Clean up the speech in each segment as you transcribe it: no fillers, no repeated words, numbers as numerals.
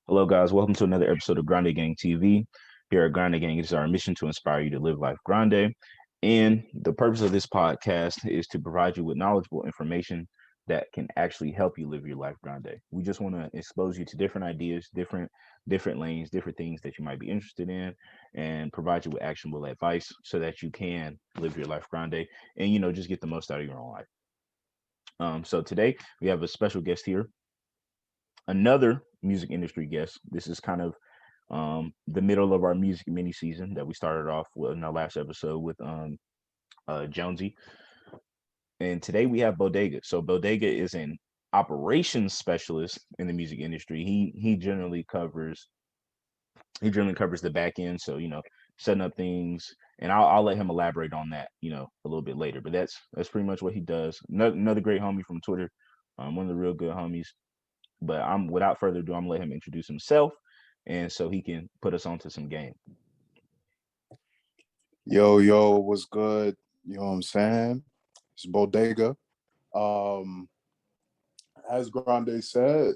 Hello, guys. Welcome to another episode of Grande Gang TV. Here at Grande Gang, it is our mission to inspire you to live life grande. And the purpose of this podcast is to provide you with knowledgeable information that can actually help you live your life grande. We just want to expose you to different ideas, different lanes, different things that you might be interested in, and provide you with actionable advice so that you can live your life grande and just get the most out of your own life. So today we have a special guest here, another music industry guest. This is kind of the middle of our music mini season that we started off with in our last episode with Jonesy. And today we have Bodega. So Bodega is an operations specialist in the music industry. He generally covers the back end. So setting up things, and I'll let him elaborate on that a little bit later. But that's pretty much what he does. Another great homie from Twitter, one of the real good homies. But I'm without further ado, I'm gonna let him introduce himself, and so he can put us onto some game. Yo, what's good? You know what I'm saying? It's Bodega. Um, as Grande said,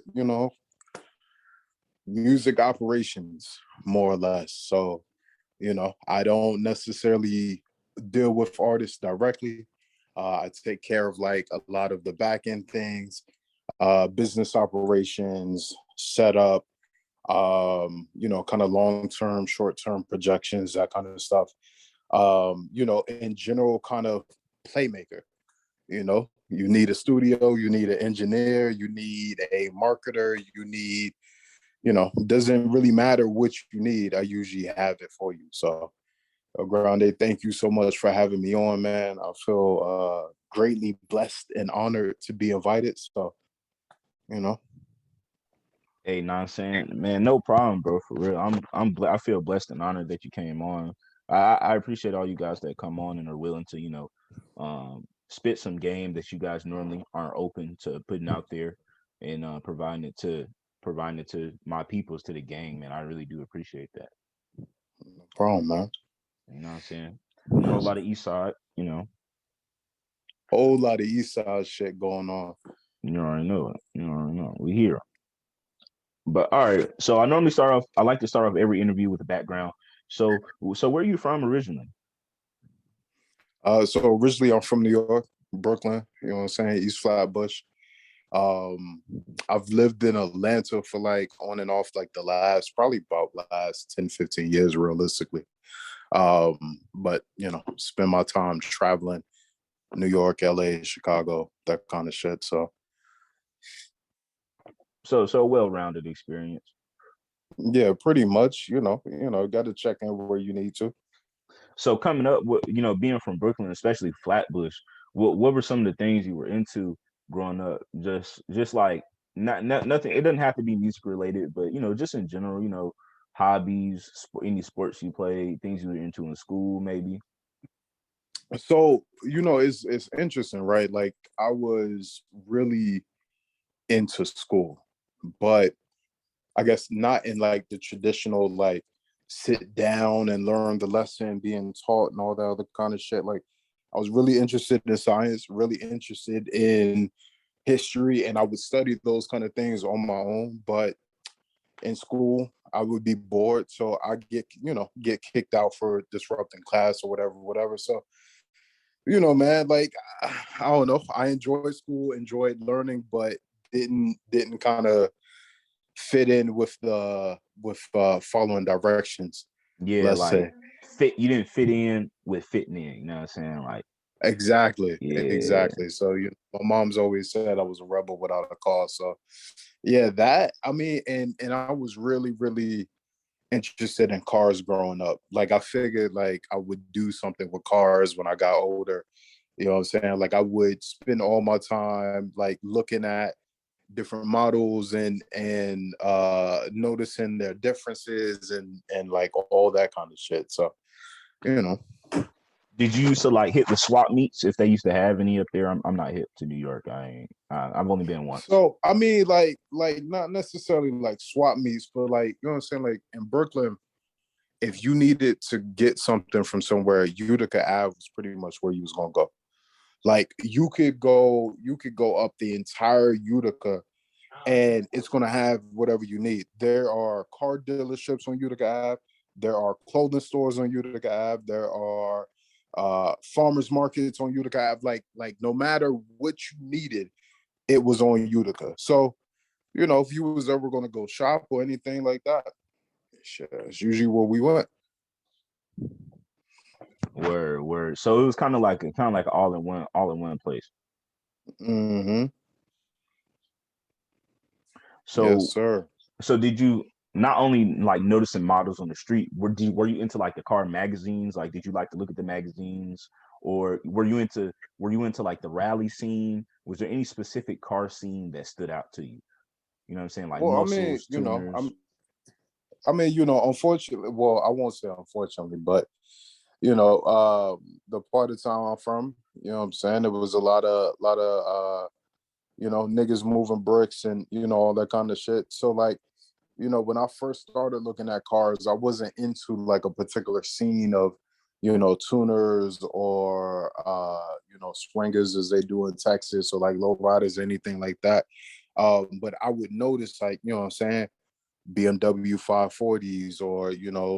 music operations, more or less. So, I don't necessarily deal with artists directly. I take care of like a lot of the back end things, business operations, setup, kind of long-term, short-term projections, that kind of stuff. In general, kind of playmaker. You need a studio, you need an engineer, you need a marketer, you need, doesn't really matter which you need. I usually have it for you. So, Grande, thank you so much for having me on, man. I feel greatly blessed and honored to be invited. So, you know. Hey, nonsense, man, no problem, bro. For real, I feel blessed and honored that you came on. I appreciate all you guys that come on and are willing to spit some game that you guys normally aren't open to putting out there, and providing it to my peoples, to the gang, man. I really do appreciate that. No problem, man. You know what I'm saying? A whole lot of East Side. Whole lot of East Side shit going on. You already know it. You already know. We here. But all right. So I like to start off every interview with a background. So where are you from originally? So originally I'm from New York, Brooklyn, you know what I'm saying, East Flatbush. I've lived in Atlanta for like on and off like probably about last 10, 15 years realistically. But spend my time traveling New York, LA, Chicago, that kind of shit. So well-rounded experience. Yeah, pretty much, got to check in where you need to. So coming up, being from Brooklyn, especially Flatbush, what were some of the things you were into growing up? Just like not nothing. It doesn't have to be music related, but just in general, hobbies, any sports you played, things you were into in school, maybe. So, it's interesting, right? Like I was really into school, but I guess not in like the traditional like sit down and learn the lesson being taught and all that other kind of shit. Like I was really interested in science, really interested in history, and I would study those kind of things on my own. But in school, I would be bored, so I get kicked out for disrupting class or whatever. So, man, like I don't know. I enjoyed school, enjoyed learning, but didn't kind of fit in with following directions, Yeah, let's like say. you didn't fit in with fitting in. You know what I'm saying? Like, yeah. Exactly. So my mom's always said I was a rebel without a cause. So yeah, that I mean, and I was really, really interested in cars growing up. Like I figured like I would do something with cars when I got older. You know what I'm saying? Like I would spend all my time like looking at different models and noticing their differences and like all that kind of shit. So, you know. Did you used to like hit the swap meets if they used to have any up there? I'm not hip to New York. I've only been once. So I mean like not necessarily like swap meets, but like you know what I'm saying? Like in Brooklyn, if you needed to get something from somewhere, Utica Ave was pretty much where you was gonna go. Like you could go up the entire Utica and it's going to have whatever you need. There are car dealerships on Utica Ave. There are clothing stores on Utica Ave. There are farmers markets on Utica Ave. Like no matter what you needed, it was on Utica. So, if you was ever going to go shop or anything like that, it's usually where we went. Word. So it was kind of like all in one place. Mm-hmm. Yes, So sir. so did you not only like noticing models on the street, were you into like the car magazines? Like did you like to look at the magazines? Or were you into like the rally scene? Was there any specific car scene that stood out to you? You know what I'm saying? Like Well, I mean, muscles, tuners. unfortunately, well, I won't say unfortunately, but the part of town I'm from, what I'm saying, there was a lot of niggas moving bricks and all that kind of shit. So like, when I first started looking at cars, I wasn't into like a particular scene of, tuners or swingers as they do in Texas or like low riders, anything like that. But I would notice like, what I'm saying, BMW 540s or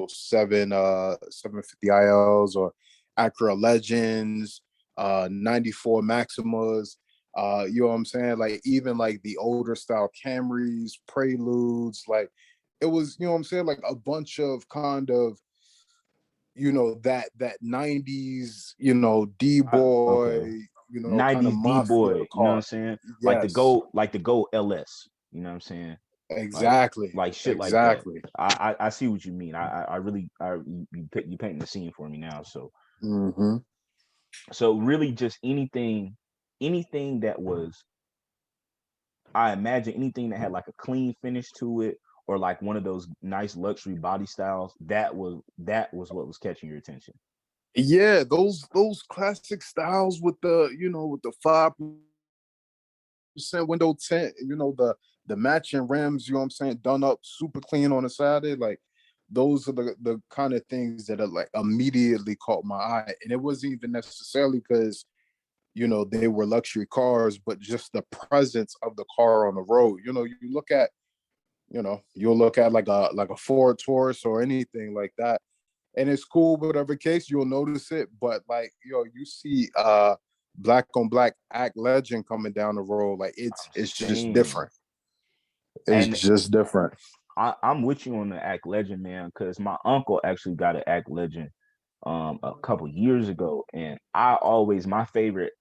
750 ILs or Acura Legends, 94 Maximas, what I'm saying, like even like the older style Camrys, Preludes, like it was, what I'm saying, like a bunch of kind of that 90s, D-boy, Okay. kind of 90s D mafia boy, you know what I'm car. saying? Yes, Like the gold LS, you know what I'm saying? like exactly, like shit like that. exactly. I see what you mean. I really you painting the scene for me now. Hmm. So really just anything that was, I imagine anything that had like a clean finish to it, or like one of those nice luxury body styles, that was what was catching your attention. Yeah, those classic styles with the 5% window tint, the matching rims, you know what I'm saying, done up super clean on the side. Like those are the kind of things that are like immediately caught my eye. And it wasn't even necessarily because they were luxury cars, but just the presence of the car on the road. You'll look at like a Ford Taurus or anything like that, and it's cool, whatever case, you'll notice it. But like, you see black on black Act Legend coming down the road, like it's just Same. different. It's And just different. I'm with you on the Act Legend, man, because my uncle actually got an Act Legend a couple years ago, and I always my favorite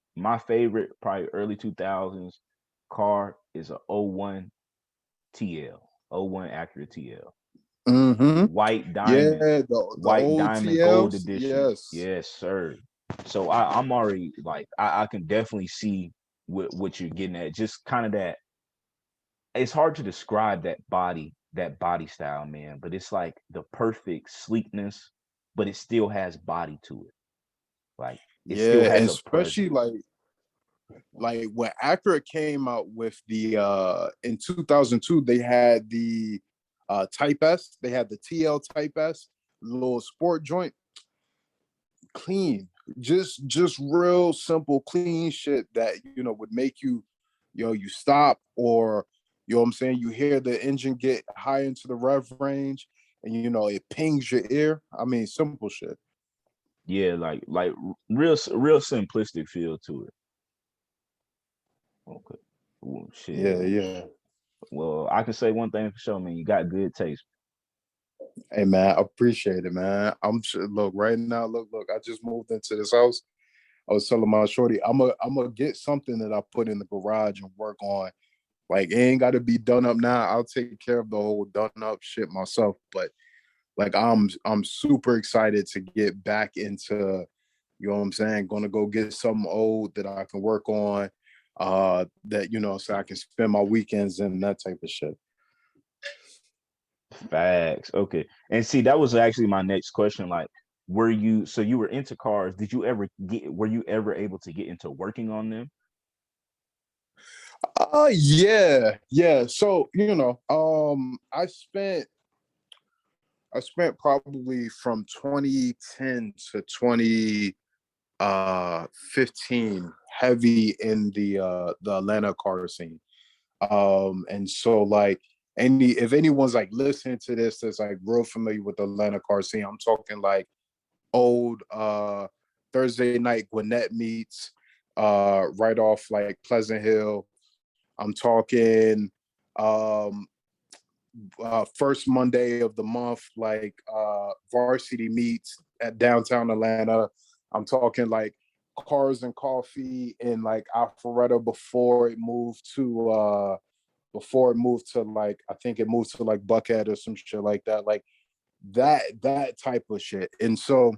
probably early 2000s car is a '01 TL, '01 Acura TL, Mm-hmm. white Yeah, diamond, the white old diamond gold TLs, edition. yes. Yes, sir. So I'm already like I can definitely see what you're getting at. Just kind of that. It's hard to describe that body style, man. But it's like the perfect sleekness, but it still has body to it. Like it still Yeah, and has a especially presence. like when Acura came out with the in 2002, they had the Type S, they had the TL Type S, little sport joint, clean, just real simple clean shit that would make you stop, or what I'm saying, you hear the engine get high into the rev range, and it pings your ear. I mean, simple shit. Yeah, like real simplistic feel to it. Okay. Well, shit. Yeah, yeah. Well, I can say one thing for sure, man. You got good taste. Hey man, I appreciate it, man. Look right now. Look. I just moved into this house. I was telling my shorty, I'm gonna get something that I put in the garage and work on. Like it ain't got to be done up now. I'll take care of the whole done up shit myself. But like I'm super excited to get back into, what I'm saying, gonna go get something old that I can work on. That so I can spend my weekends and that type of shit. Facts. Okay. And see, that was actually my next question. Like, you were into cars. Were you ever able to get into working on them? Yeah, yeah. So I spent probably from 2010 to 2015 heavy in the Atlanta car scene. And so like if anyone's like listening to this that's like real familiar with the Atlanta car scene, I'm talking like old Thursday night Gwinnett meets right off like Pleasant Hill. I'm talking first Monday of the month, like varsity meets at downtown Atlanta. I'm talking like Cars and Coffee in like Alpharetta before it moved to like I think it moved to like Buckhead or some shit like that. Like that type of shit. And so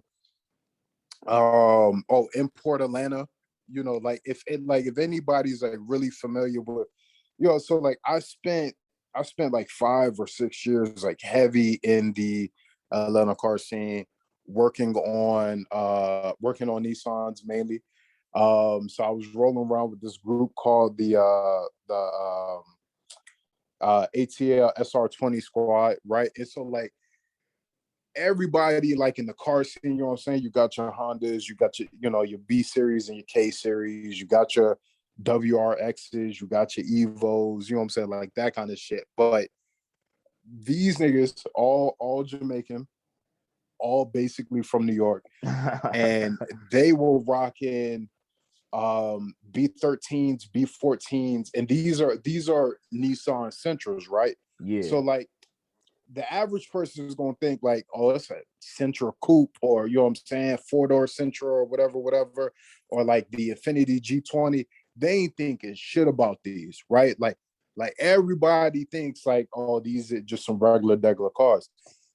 Import Atlanta, like if anybody's like really familiar with, so like I spent like 5 or 6 years like heavy in the Atlanta car scene, working on Nissans mainly. So I was rolling around with this group called the ATL SR20 squad, right? And so like everybody like in the car scene, you know what I'm saying? You got your Hondas, you got your B series and your K series, you got your WRXs, you got your Evos, you know what I'm saying? Like that kind of shit. But these niggas, all Jamaican, all basically from New York, and they were rocking B13s, B14s, and these are Nissan Sentras, right? Yeah. So like the average person is gonna think like, oh, it's a Sentra coupe, or you know what I'm saying, 4-door Sentra or whatever, or like the Infiniti G20. They ain't thinking shit about these, right? Like everybody thinks like, oh, these are just some regular cars.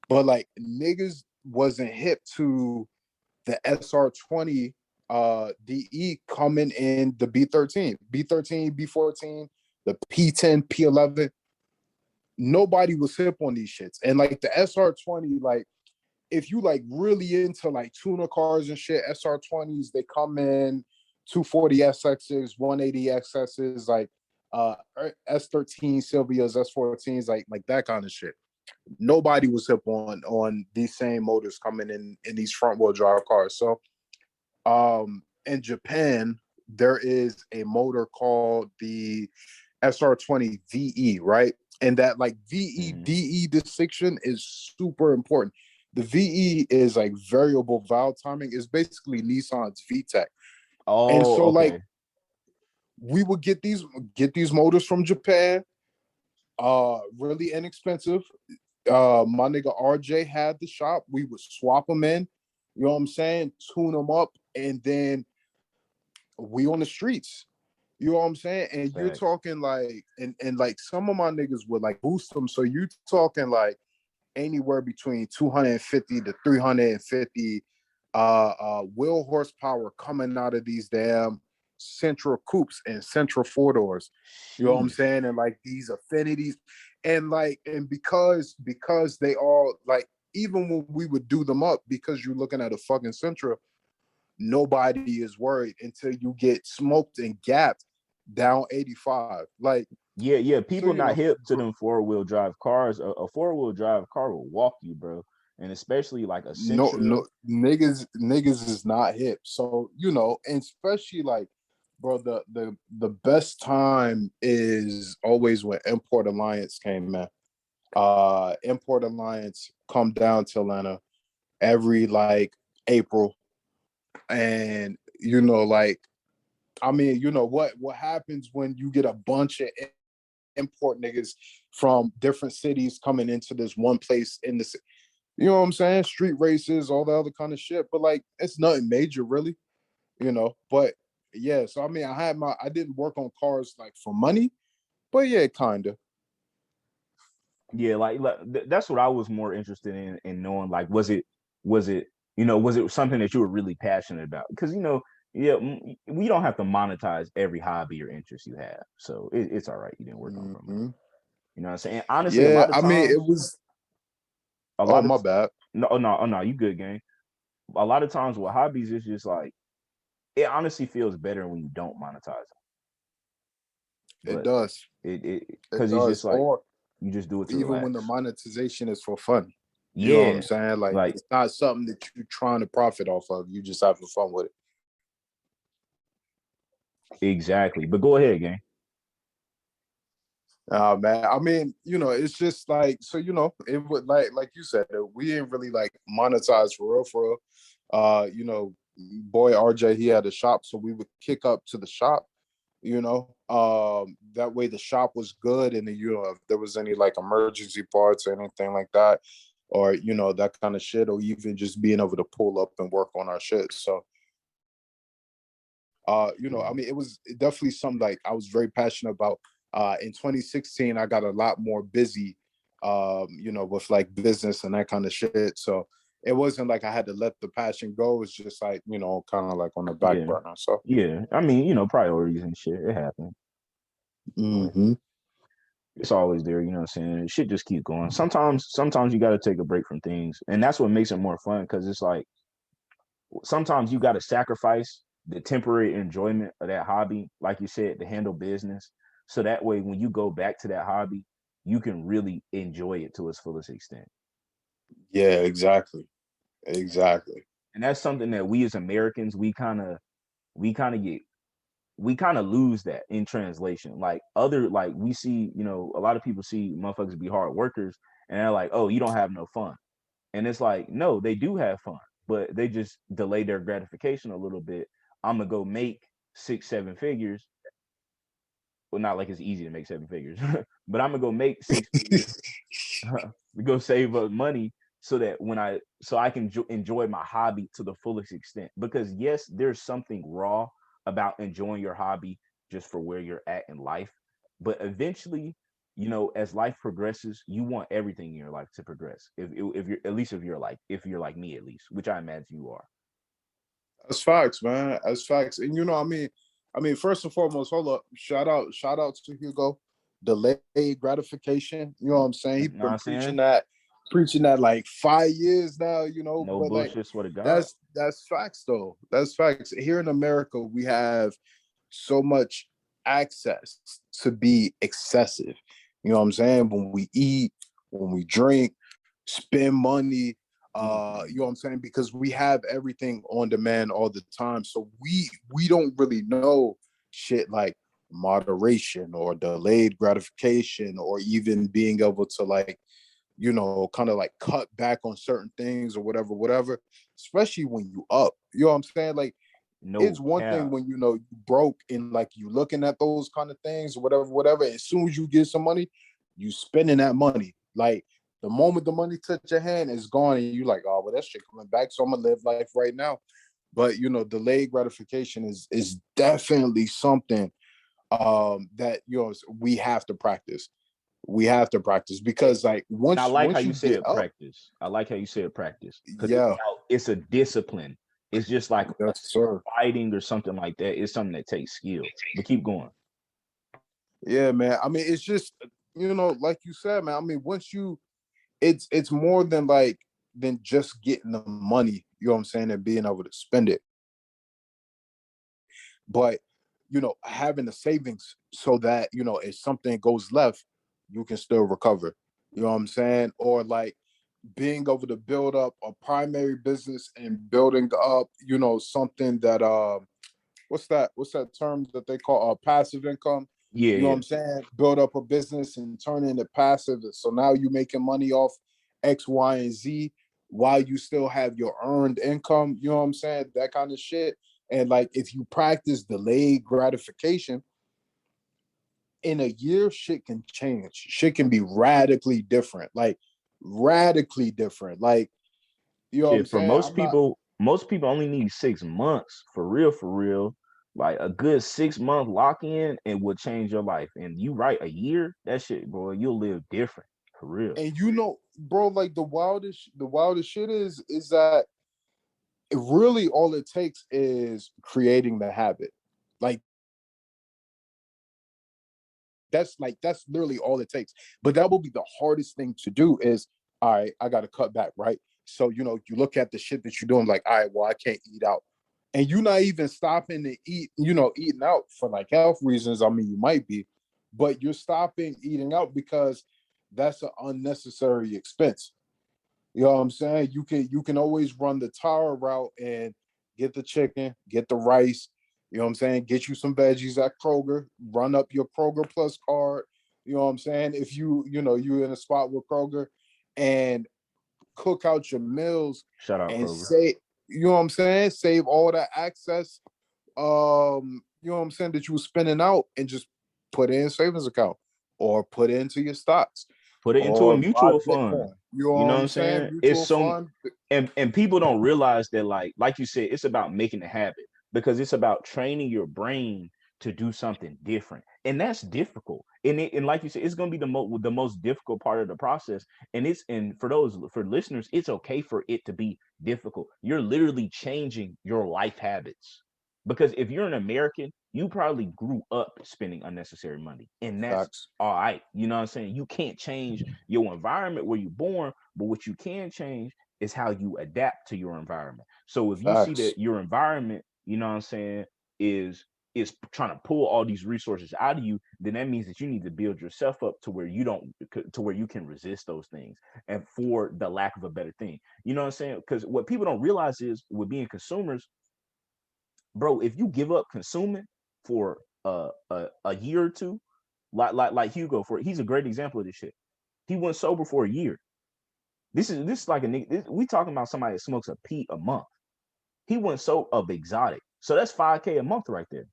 But like niggas wasn't hip to the SR20 DE coming in the B13, B13, B14, the P10, P11. Nobody was hip on these shits. And like the SR20, like if you like really into like tuner cars and shit, SR20s, they come in 240 SXs, 180 XSs, like S13 Sylvias, S14s, like that kind of shit. Nobody was hip on these same motors coming in these front wheel drive cars. So in Japan, there is a motor called the SR20 VE, right? And that like VE Mhm. DE distinction is super important. The VE is like variable valve timing. Is basically Nissan's VTEC. And Oh, so like okay. we would get these motors from Japan, really inexpensive. My nigga RJ had the shop. We would swap them in, you know what I'm saying, tune them up, and then we on the streets. You know what I'm saying? And you're Facts. talking like, and like some of my niggas would like boost them. So you talking like anywhere between 250 to 350 wheel horsepower coming out of these damn central coupes and central 4 doors. You know what I'm Sheesh. saying? And like these affinities, and because they all like, even when we would do them up, because you're looking at a fucking central, nobody is worried until you get smoked and gapped down 85. Like, Yeah, yeah. so People not hip to them four-wheel drive cars. A four-wheel drive car will walk you, bro. And especially like a no Sentra. niggas is not hip. So, and especially like, bro, the best time is always when Import Alliance came in. Import Alliance come down to Atlanta every like April. And like, I mean, what happens when you get a bunch of import niggas from different cities coming into this one place in this, you know what I'm saying? Street races, all the other kind of shit. But like, it's nothing major, really, But yeah, so I mean, I didn't work on cars like for money, but yeah, kinda. Yeah, that's what I was more interested in knowing. Like, was it something that you were really passionate about? Because yeah, we don't have to monetize every hobby or interest you have, so it's all right. You didn't work on it for money. Hmm. You know what I'm saying? Honestly, a Yeah, lot of I mean, it times, was. a Oh, lot of my bad. no, oh, no, oh no, you good, gang. A lot of times with hobbies, it's just like it honestly feels better when you don't monetize them. It But does. it It because it's does. just like Or you just do it to even when the relax. monetization is for fun. You know what I'm Yeah, saying? Like, like it's not something that you're trying to profit off of. You just having fun with it. exactly. But go ahead, gang. Man, I mean, it's just like, so, it would, like you said, we didn't really like monetize for real, for real. Boy RJ, he had a shop, so we would kick up to the shop, that way the shop was good, and then, if there was any like emergency parts or anything like that, or that kind of shit, or even just being able to pull up and work on our shit. So I mean, it was definitely something like I was very passionate about. In 2016, I got a lot more busy, with like business and that kind of shit. So it wasn't like I had to let the passion go. It's just like, kind of like on the back Yeah, burner. So, yeah. I mean, priorities and shit. It happens. But hmm it's always there. You know what I'm saying? Shit just keep going. Sometimes you got to take a break from things, and that's what makes it more fun. Because it's like sometimes you got to sacrifice the temporary enjoyment of that hobby, like you said, to handle business. So that way, when you go back to that hobby, you can really enjoy it to its fullest extent. yeah, exactly. Exactly. And that's something that we as Americans, we kind of get we kind of lose that in translation. Like we see, a lot of people see motherfuckers be hard workers and they're like, oh, you don't have no fun. And it's like, no, they do have fun, but they just delay their gratification a little bit. I'm gonna go make 6, 7 figures. Well, not like it's easy to make 7 figures, but I'm gonna go make 6 figures. We go save up money so that so I can enjoy my hobby to the fullest extent. Because yes, there's something raw about enjoying your hobby just for where you're at in life, but eventually, as life progresses, you want everything in your life to progress. If you're at least if you're like me at least, which I imagine you are. That's facts, man. That's facts. And first and foremost, hold up. Shout out to Hugo. Delayed gratification. You know what I'm saying? You He's know what been I'm saying? preaching that like 5 years now, No but like bullshit, swear to God. that's facts though. That's facts. Here in America, we have so much access to be excessive. You know what I'm saying? When we eat, when we drink, spend money, you know what I'm saying? Because we have everything on demand all the time. So we don't really know shit like moderation or delayed gratification or even being able to like, kind of like cut back on certain things or whatever, especially when you up. You know what I'm saying? Like it's No one thing cap. when you broke and like you looking at those kind of things, whatever. As soon as you get some money, you spending that money. Like the moment the money touch your hand, it's gone, and you like, oh well, that shit coming back. So I'm gonna live life right now. But delayed gratification is definitely something that we have to practice. We have to practice because like And I once like how once you you get said up, practice. I like how you said practice because yeah, it's a discipline. It's just like yes, sir. fighting or something like that. It's something that takes skill. But keep going. Yeah, man. I mean, it's just like you said, man. I mean, it's more than just getting the money, you know what I'm saying, and being able to spend it. But having the savings so that, if something goes left, you can still recover. You know what I'm saying? Or like being able to build up a primary business and building up, something that what's that term that they call passive income. Yeah, You know what yeah. I'm saying? Build up a business and turn it into passive. So now you're making money off X, Y, and Z while you still have your earned income. You know what I'm saying? That kind of shit. And like if you practice delayed gratification, in a year, shit can change. Shit can be radically different. Like radically different. Like, you know what I'm Shit, for saying? I'm not most people only need 6 months for real, for real. Like a good 6 month lock in and will change your life. And you right, a year, that shit, boy, you'll live different for real. and bro, like the wildest shit is that really all it takes is creating the habit. Like that's literally all it takes. But that will be the hardest thing to do is, all right, I gotta cut back, right? So you look at the shit that you're doing, like, all right, well, I can't eat out. And you're not even stopping to eat, eating out for like health reasons. I mean, you might be, but you're stopping eating out because that's an unnecessary expense. You know what I'm saying? You can always run the Tara route and get the chicken, get the rice. You know what I'm saying? Get you some veggies at Kroger. Run up your Kroger Plus card. You know what I'm saying? If you're in a spot with Kroger and cook out your meals Shout out and Kroger. say, you know what I'm saying? Save all that access, you know what I'm saying, that you were spending out and just put it in savings account or put it into your stocks Put it into a or buy mutual fund. Bitcoin. You know You what know what I'm I'm saying? saying? It's Mutual so, fund. and people don't realize that, like you said, it's about making a habit, because it's about training your brain to do something different, and that's difficult. And like you said, it's gonna be the most difficult part of the process. And for listeners, it's okay for it to be difficult. You're literally changing your life habits, because if you're an American, you probably grew up spending unnecessary money, and that's Facts. all right. You know what I'm saying? You can't change your environment where you're born, but what you can change is how you adapt to your environment. So if you see Facts. that your environment, you know what I'm saying, is trying to pull all these resources out of you, then that means that you need to build yourself up to where you don't to where you can resist those things, and for the lack of a better thing. You know what I'm saying? Because what people don't realize is, with being consumers, bro, if you give up consuming for a year or two, like Hugo, he's a great example of this shit. He went sober for a year. This is like a nigga. We talking about somebody that smokes a pea a month. He went so of exotic. So that's 5K a month right there.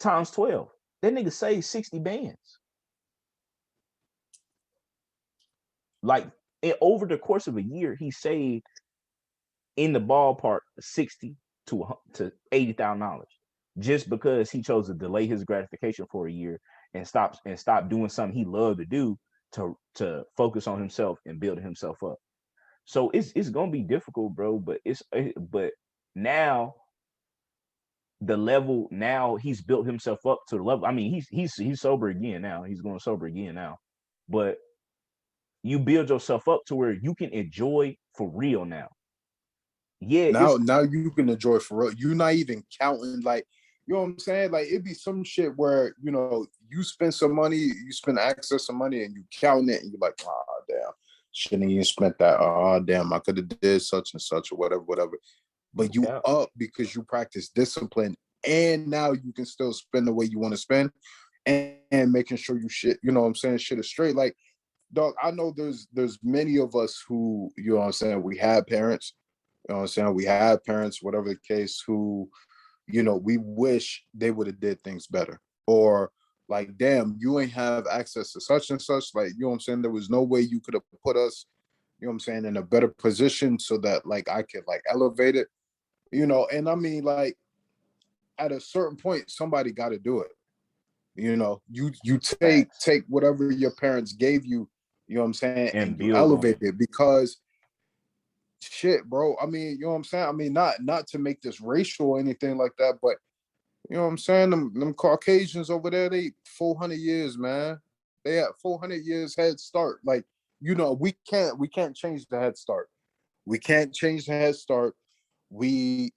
Times 12. That nigga saved 60 bands. Like, over the course of a year, he saved in the ballpark 60 to $80,000, just because he chose to delay his gratification for a year and stop doing something he loved to do to focus on himself and build himself up. So it's gonna be difficult, bro. But now the level, now he's built himself up to the level. I mean, he's sober again now. He's going sober again now. But you build yourself up to where you can enjoy for real now. Yeah, Now, it's now you can enjoy for real. You're not even counting, like, you know what I'm saying? Like, it'd be some shit where, you spend some money, you spend access some money and you count it and you're like, oh damn, shouldn't even spent that. Oh damn, I could have did such and such or whatever, whatever. no But you cap. up because you practice discipline, and now you can still spend the way you want to spend, and making sure you shit, you know what I'm saying, shit is straight. Like, dog, I know there's many of us who, you know what I'm saying, we had parents, you know what I'm saying, we had parents, whatever the case, who, we wish they would have did things better. Or like, damn, you ain't have access to such and such. Like, you know what I'm saying? There was no way you could have put us, you know what I'm saying, in a better position so that like I could like elevate it, and I mean, like, at a certain point, somebody got to do it. You Facts. take whatever your parents gave you, you know what I'm saying, and And you build on elevate it. it, because shit, bro. I mean, you know what I'm saying? I mean, not to make this racial or anything like that, but you know what I'm saying? Them Caucasians over there, they 400 years, man. They had 400 years head start. Like, we can't change the head start. We can't change the head start. We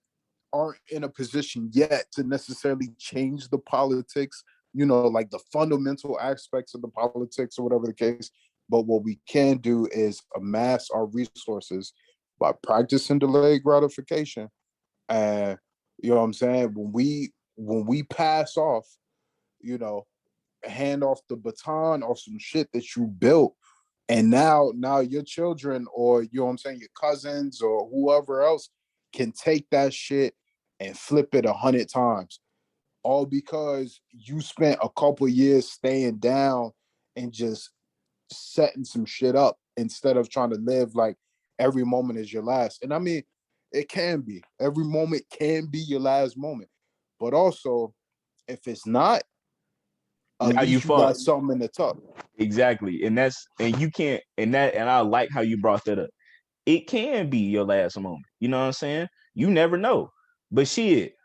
aren't in a position yet to necessarily change the politics, like the fundamental aspects of the politics or whatever the case. But what we can do is amass our resources by practicing delayed gratification. And you know what I'm saying? When we pass off, you know, hand off the baton or some shit that you built, and now your children, or you know what I'm saying, your cousins or whoever else, can take that shit and flip it 100 times, all because you spent a couple years staying down and just setting some shit up instead of trying to live like every moment is your last. And I mean, it can be, every moment can be your last moment, but also, if it's not, at Now you least you fuck. got something in the tuck. Exactly. And you can't, and I like how you brought that up. It can be your last moment. You know what I'm saying? You never know. But shit,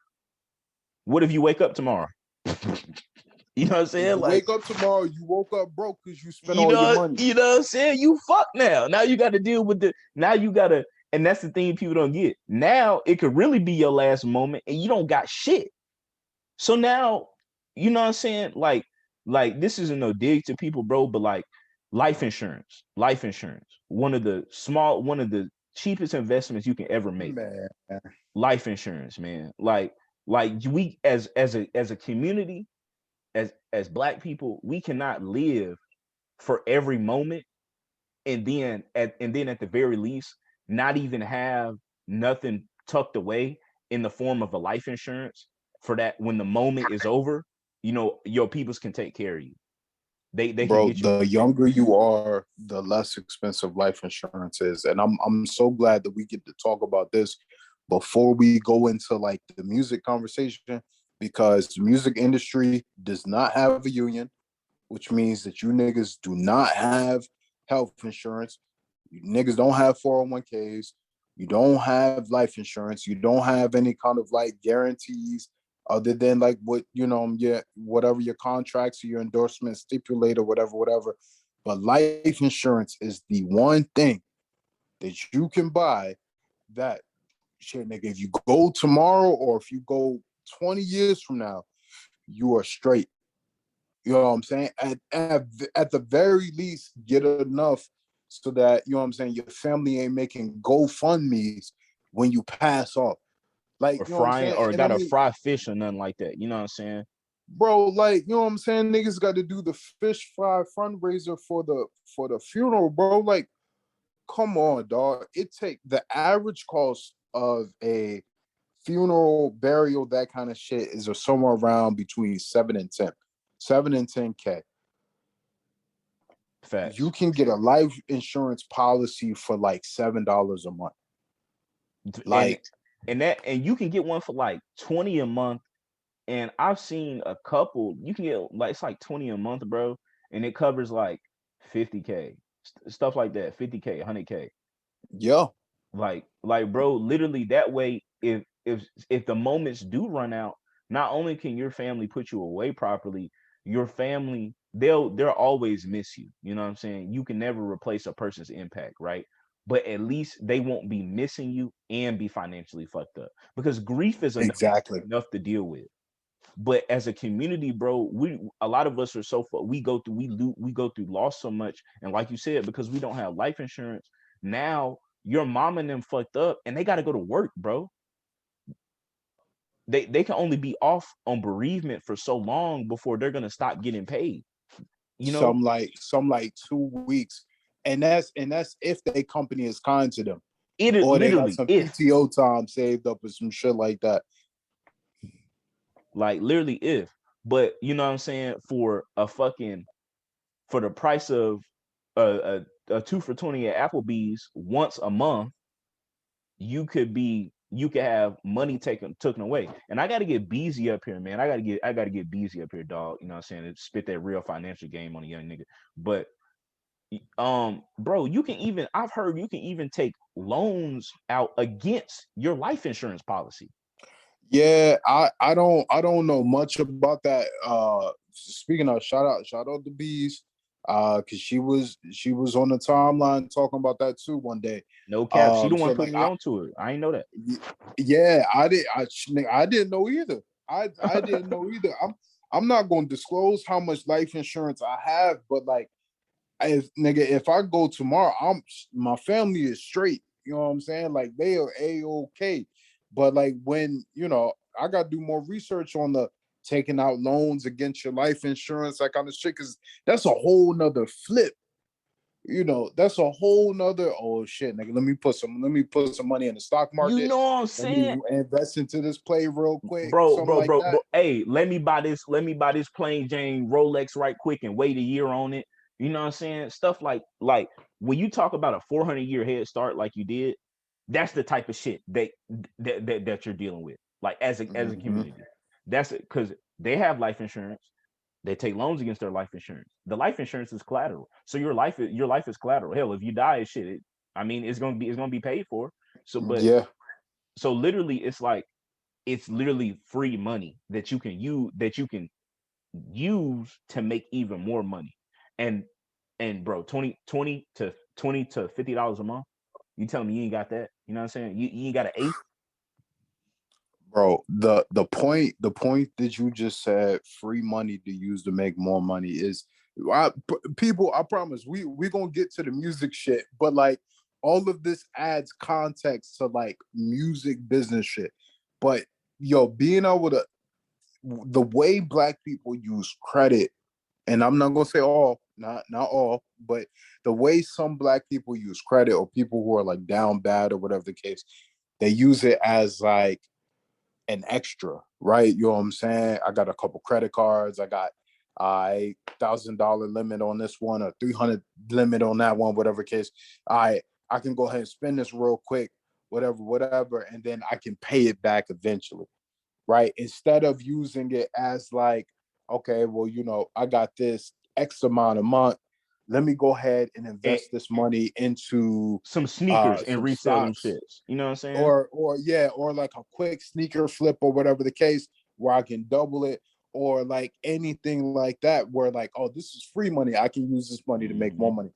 what if you wake up tomorrow? You know what I'm And saying? you Like, wake up tomorrow, you woke up broke because you spent you all your know, money. you know what I'm saying? You fuck now. Now you got to deal with now you got to, and that's the thing people don't get. Now it could really be your last moment and you don't got shit. So now, you know what I'm saying? Like this isn't no dig to people, bro, but like life insurance, one of the cheapest investments you can ever make. Man, Life insurance, man. Like we as a community, as black people, we cannot live for every moment, and then at the very least, not even have nothing tucked away in the form of a life insurance for that when the moment is over, your peoples can take care of you. They can Bro, get you. the younger you are, the less expensive life insurance is. And I'm so glad that we get to talk about this before we go into like the music conversation, because the music industry does not have a union, which means that you niggas do not have health insurance. You niggas don't have 401ks. You don't have life insurance. You don't have any kind of like guarantees other than like what, yeah, whatever your contracts or your endorsements stipulate or whatever. But life insurance is the one thing that you can buy that shit, nigga, if you go tomorrow or if you go 20 years from now, you are straight. You know what I'm saying? At the very least, get enough so that, you know what I'm saying, your family ain't making GoFundMe's when you pass off. Like, Or you know what I'm frying, saying? or And I got to mean, fry fish or nothing like that. You know what I'm saying? bro, like, you know what I'm saying? Niggas got to do the fish fry fundraiser for the funeral, bro. Like, come on, dog. It take the average cost of a funeral, burial, that kind of shit is somewhere around between 7 and 10K. You Facts. can get a life insurance policy for like $7 a month. and Like, and you can get one for like 20 a month. And I've seen a couple. You can get like it's like 20 a month, bro, and it covers like 50K, stuff like that, 50K, 100K. yeah, Like, bro, literally that way, if the moments do run out, not only can your family put you away properly, your family they'll always miss you. You know what I'm saying? You can never replace a person's impact, right? But at least they won't be missing you and be financially fucked up, because grief is exactly. enough to deal with. But as a community, bro, we a lot of us are we go through we go through loss so much, and like you said, because we don't have life insurance now, your mom and them fucked up, and they got to go to work, bro. They can only be off on bereavement for so long before they're gonna stop getting paid. You know, Some like 2 weeks, and that's if their company is kind to them, it or they got literally some if PTO time saved up or some shit like that. like literally if, but you know what I'm saying, for the price of a 2 for 20 at Applebee's once a month, you could have money taken away. And I gotta get Beezy up here, man. I gotta get Beezy up here, dog. You know what I'm saying? To spit that real financial game on a young nigga. But bro, I've heard you can even take loans out against your life insurance policy. Yeah, I don't know much about that. Speaking of, shout out to Bees, because she was on the timeline talking about that too one day. No cap. She the So one like putting me onto it. I ain't know that. yeah, I didn't know either. I didn't know either. I'm not going to disclose how much life insurance I have, but like, if I go tomorrow, my family is straight. You know what I'm saying? Like, they are a-okay. But like, when I got to do more research on the taking out loans against your life insurance, that kind of shit, because that's a whole nother flip. That's a whole nother, oh shit, nigga. Let me put some money in the stock You market. know what I'm Let me saying? invest into this play real quick, Bro, something bro, like bro, that. bro. Hey, let me buy this plain Jane Rolex right quick and wait a year on it. You know what I'm saying? Stuff like when you talk about a 400-year head start like you did, that's the type of shit that you're dealing with. Like as a Mm-hmm. community. That's it, because they have life insurance. They take loans against their life insurance. The life insurance is collateral. So your life is collateral. Hell, if you die, I mean, it's gonna be paid for. So but Yeah. so literally it's literally free money that you can use to make even more money. And bro, 20 to $50 a month. You telling me you ain't got that? You know what I'm saying? You ain't got an eighth? Bro, the point that you just said, free money to use to make more money, is people. I promise we gonna get to the music shit, but like, all of this adds context to like music business shit. But yo, being able to the way black people use credit, and I'm not gonna say all, not all, but the way some black people use credit, or people who are like down bad or whatever the case, they use it as like an extra, right? You know what I'm saying? I got a couple credit cards. I got a $1,000 limit on this one, or 300 limit on that one, whatever case. I can go ahead and spend this real quick, whatever, and then I can pay it back eventually, right? Instead of using it as like, okay, well, I got this X amount a month. Let me go ahead and And invest this money into some sneakers and some resell them stocks, shits. You know what I'm saying? or yeah, or like a quick sneaker flip or whatever the case, where I can double it, or like anything like that, where like, oh, this is free money. I can use this money to make more Mm-hmm. money.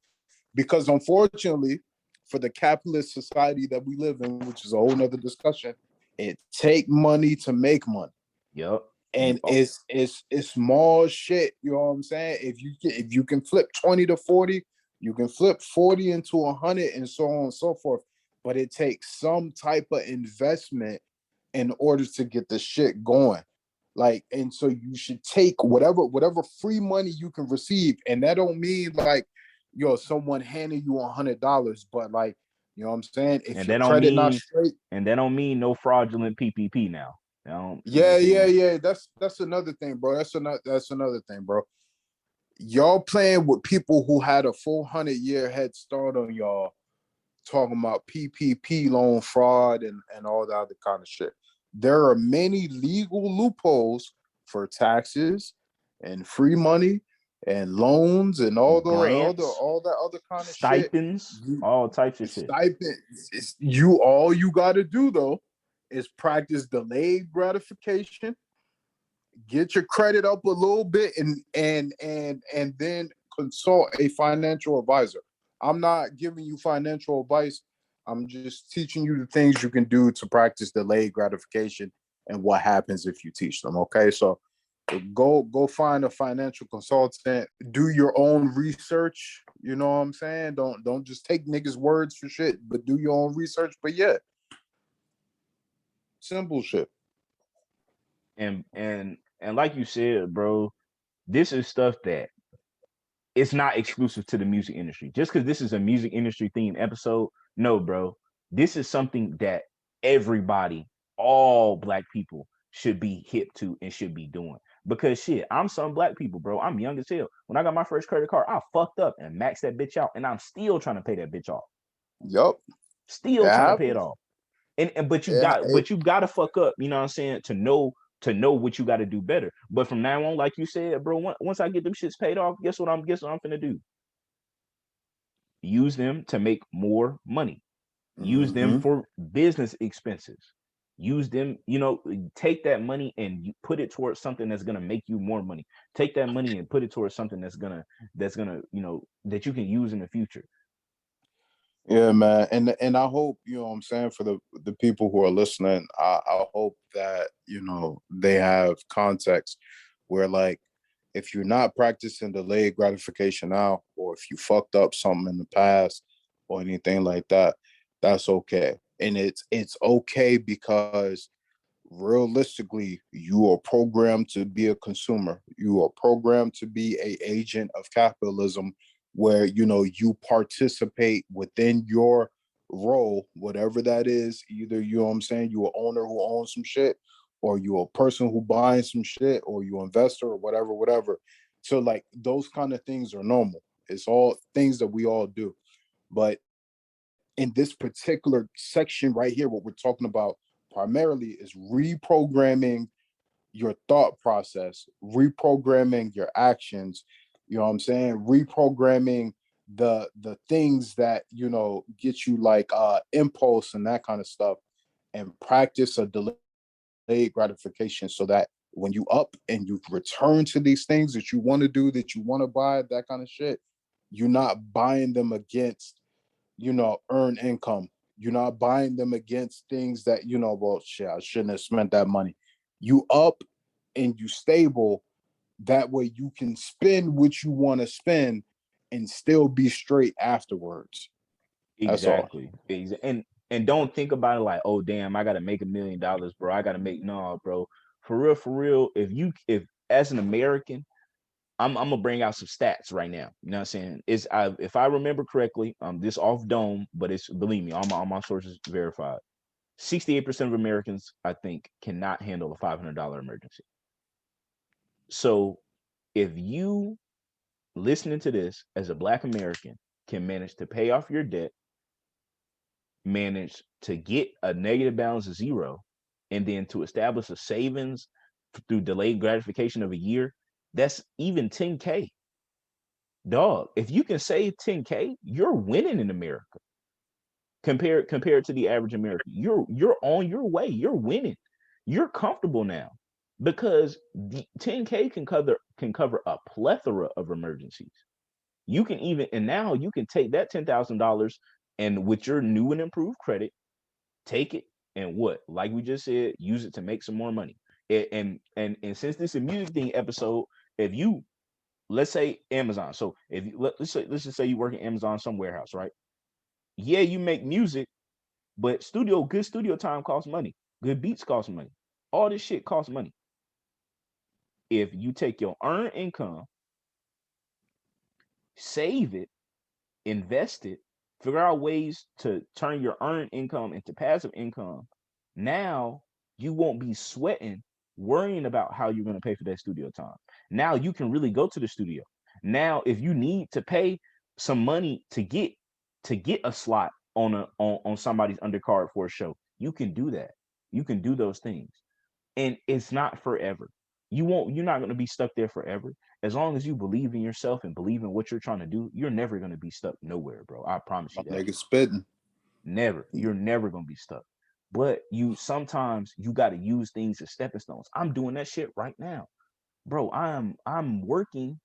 Because unfortunately, for the capitalist society that we live in, which is a whole nother discussion, it take money to make money. Yep. You And it's small shit. You know what I'm saying? If you can flip 20 to 40, you can flip 40 into 100, and so on and so forth. But it takes some type of investment in order to get the shit going. Like, and so you should take whatever free money you can receive. And that don't mean like, someone handing you $100, but like, you know what I'm saying? If and your that don't credit not mean straight, no fraudulent PPP now. You know what I'm yeah, yeah, saying? yeah. That's another thing, bro. That's another thing, bro. Y'all playing with people who had a 400-year head start on y'all, talking about PPP loan fraud and all that other kind of shit. There are many legal loopholes for taxes and free money and loans and Grants, all that other kind of shit. stipends, You, all types of shit. stipend. You all you got to do though is practice delayed gratification, get your credit up a little bit, and then consult a financial advisor. I'm not giving you financial advice. I'm just teaching you the things you can do to practice delayed gratification and what happens if you teach them. Okay, so go find a financial consultant, do your own research. You know what I'm saying? Don't just take niggas words for shit, but do your own research. But yeah, simple shit. And like you said, bro, this is stuff that it's not exclusive to the music industry. Just because this is a music industry themed episode, no, bro. This is something that everybody, all black people, should be hip to and should be doing. Because shit, I'm some black people, bro. I'm young as hell. When I got my first credit card, I fucked up and maxed that bitch out, and I'm still trying to pay that bitch off. Yup, it Still trying to pay it happens. off. And Yeah, but you gotta fuck up, you know what I'm saying, to know what you gotta do better. But from now on, like you said, bro, once I get them shits paid off, guess what I'm finna do? Use them to make more money. Use them mm-hmm. for business expenses. Use them, take that money and you put it towards something that's gonna make you more money. Take that money and put it towards something that's gonna, that you can use in the future. Yeah, man, and I hope, what I'm saying, for the people who are listening, I hope that they have context where, like, if you're not practicing delayed gratification now, or if you fucked up something in the past or anything like that, that's okay, and it's okay because realistically, you are programmed to be a consumer. You are programmed to be a agent of capitalism, where you participate within your role, whatever that is. Either, you know what I'm saying, you an owner who owns some shit, or you a person who buys some shit, or you an investor, or whatever. So like those kind of things are normal. It's all things that we all do. But in this particular section right here, what we're talking about primarily is reprogramming your thought process, reprogramming your actions, you know what I'm saying? Reprogramming the things that, get you like impulse and that kind of stuff, and practice a delayed gratification, so that when you up and you return to these things that you want to do, that you want to buy, that kind of shit, you're not buying them against, earn income. You're not buying them against things that, well, shit, I shouldn't have spent that money. You up and you stable. That way you can spend what you want to spend and still be straight afterwards. That's all. Exactly. And don't think about it like, oh damn, I gotta make $1 million, bro. I gotta make no, bro. for real, if as an American, I'm gonna bring out some stats right now. You know what I'm saying? If I remember correctly, this off dome, but it's, believe me, all my sources verified. 68% of Americans, I think, cannot handle a $500 emergency. So if you listening to this as a Black American can manage to pay off your debt, manage to get a negative balance of zero, and then to establish a savings through delayed gratification of a year, that's even 10K. Dog, if you can save 10K, you're winning in America. Compared to the average American, you're on your way. You're winning. You're comfortable now because the 10K can cover a plethora of emergencies. You can even, and now you can take that $10,000 and with your new and improved credit, take it and what, like we just said, use it to make some more money. And since this is a music thing episode, if you, let's say Amazon, so if you let's just say you work at Amazon, some warehouse, right? Yeah, you make music, but good studio time costs money. Good beats cost money. All this shit costs money. If you take your earned income, save it, invest it, figure out ways to turn your earned income into passive income, now you won't be sweating, worrying about how you're going to pay for that studio time. Now you can really go to the studio. Now, if you need to pay some money to get a slot on somebody's undercard for a show, you can do that. You can do those things. And it's not forever. You're not going to be stuck there forever. As long as you believe in yourself and believe in what you're trying to do, you're never going to be stuck nowhere, bro. I promise My you that. nigga spitting. Never. You're never going to be stuck. But sometimes you got to use things as stepping stones. I'm doing that shit right now. Bro, I'm working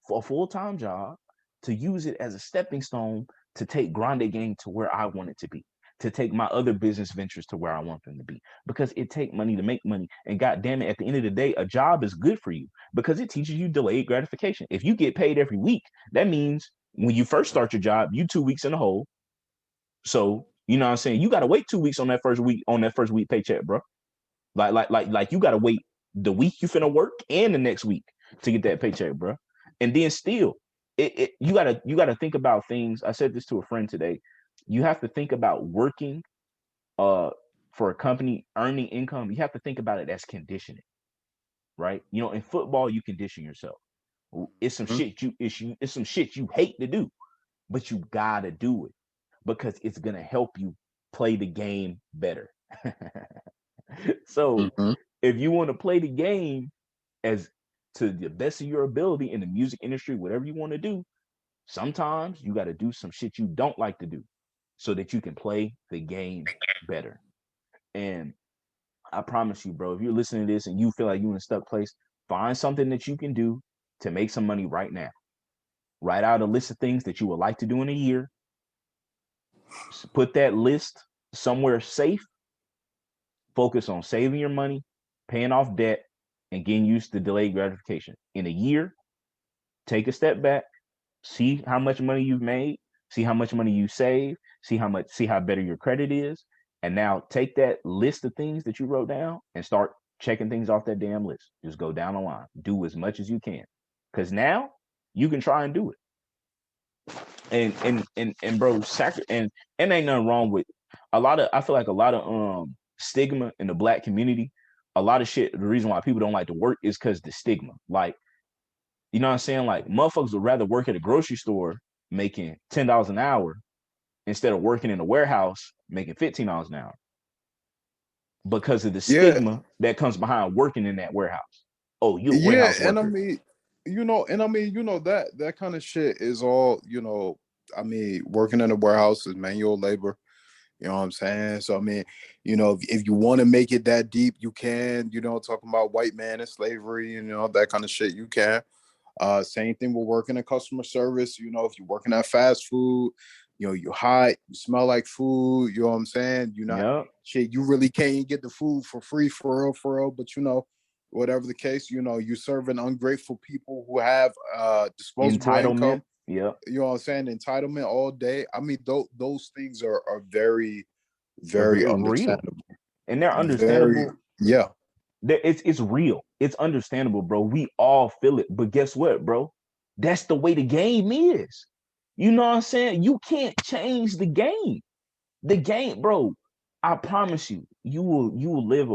for a full-time job to use it as a stepping stone to take Grande Gang to where I want it to be, to take my other business ventures to where I want them to be, because it take money to make money. And God damn it, at the end of the day, a job is good for you because it teaches you delayed gratification. If you get paid every week, that means when you first start your job, you 2 weeks in the hole. So you know what I'm saying? You got to wait 2 weeks on that first week paycheck, bro. Like you gotta wait the week you finna work and the next week to get that paycheck, bro. And then still, you gotta think about things. I said this to a friend today. You have to think about working uh for a company, earning income. You have to think about it as conditioning, right? In football, you condition yourself. It's some Mhm. shit it's some shit you hate to do, but you gotta do it because it's gonna help you play the game better. So Mhm. if you want to play the game as to the best of your ability in the music industry, whatever you want to do, sometimes you got to do some shit you don't like to do so that you can play the game better. And I promise you, bro, if you're listening to this and you feel like you're in a stuck place, find something that you can do to make some money right now. Write out a list of things that you would like to do in a year. Put that list somewhere safe. Focus on saving your money, paying off debt, and getting used to delayed gratification. In a year, take a step back, see how much money you've made, see how much money you save, see how better your credit is, and now take that list of things that you wrote down and start checking things off that damn list. Just go down the line, do as much as you can, because now you can try and do it. And bro, and ain't nothing wrong with a lot of. I feel like a lot of stigma in the Black community. A lot of shit. The reason why people don't like to work is because the stigma. Like, you know what I'm saying? Like, motherfuckers would rather work at a grocery store making $10 an hour instead of working in a warehouse making $15 an hour because of the Yeah, stigma that comes behind working in that warehouse. Oh, you a yeah, warehouse and I worker. mean, that kind of shit is all, I mean, working in a warehouse is manual labor. You know what I'm saying? So I mean, if you want to make it that deep, you can. Talking about white man and slavery, and that kind of shit, you can. Same thing with working in customer service. If you're working at fast food, you're hot, you smell like food. You know what I'm saying? You're not Yeah, shit. You really can't get the food for free, for real. But whatever the case, you're serving ungrateful people who have disposable entitlement. income. Yeah, You know what I'm saying? Entitlement all day. I mean, those things are very, they're very very real understandable. and they're Very, understandable. yeah. It's real. It's understandable, bro. We all feel it. But guess what, bro? That's the way the game is. You know what I'm saying? You can't change the game. The game, bro. I promise you, you will live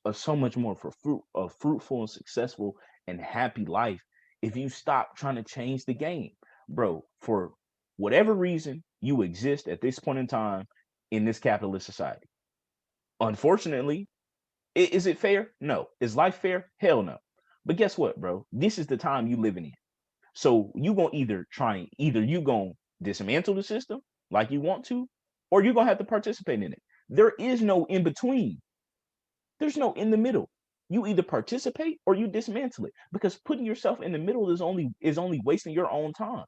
a so much more for a fruitful and successful and happy life if you stop trying to change the game, bro. For whatever reason you exist at this point in time in this capitalist society. Unfortunately, is it fair? No. Is life fair? Hell no. But guess what, bro? This is the time you living in. So you gonna either you gonna dismantle the system like you want to, or you're gonna have to participate in it. There is no in between. There's no in the middle. You either participate or you dismantle it. Because putting yourself in the middle is only wasting your own time.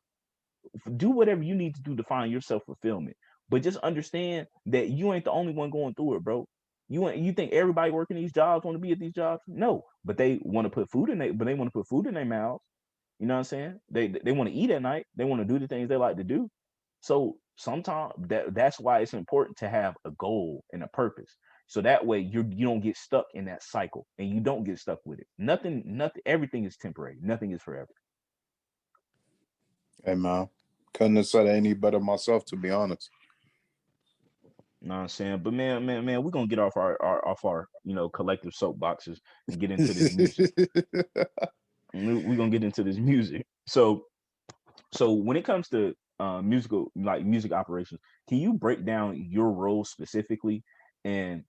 Do whatever you need to do to find your self fulfillment. But just understand that you ain't the only one going through it, bro. You think everybody working these jobs want to be at these jobs? No, but they want to put food in but they want to put food in their mouths. You know what I'm saying? They want to eat at night. They want to do the things they like to do. So sometimes that's why it's important to have a goal and a purpose. So that way you don't get stuck in that cycle and you don't get stuck with it. Nothing, everything is temporary. Nothing is forever. Hey man, couldn't have said it any better myself, to be honest. You know what I'm saying? But man, we're gonna get off our collective soapboxes and get into this music. We're gonna get into this music. So when it comes to music operations, can you break down your role specifically and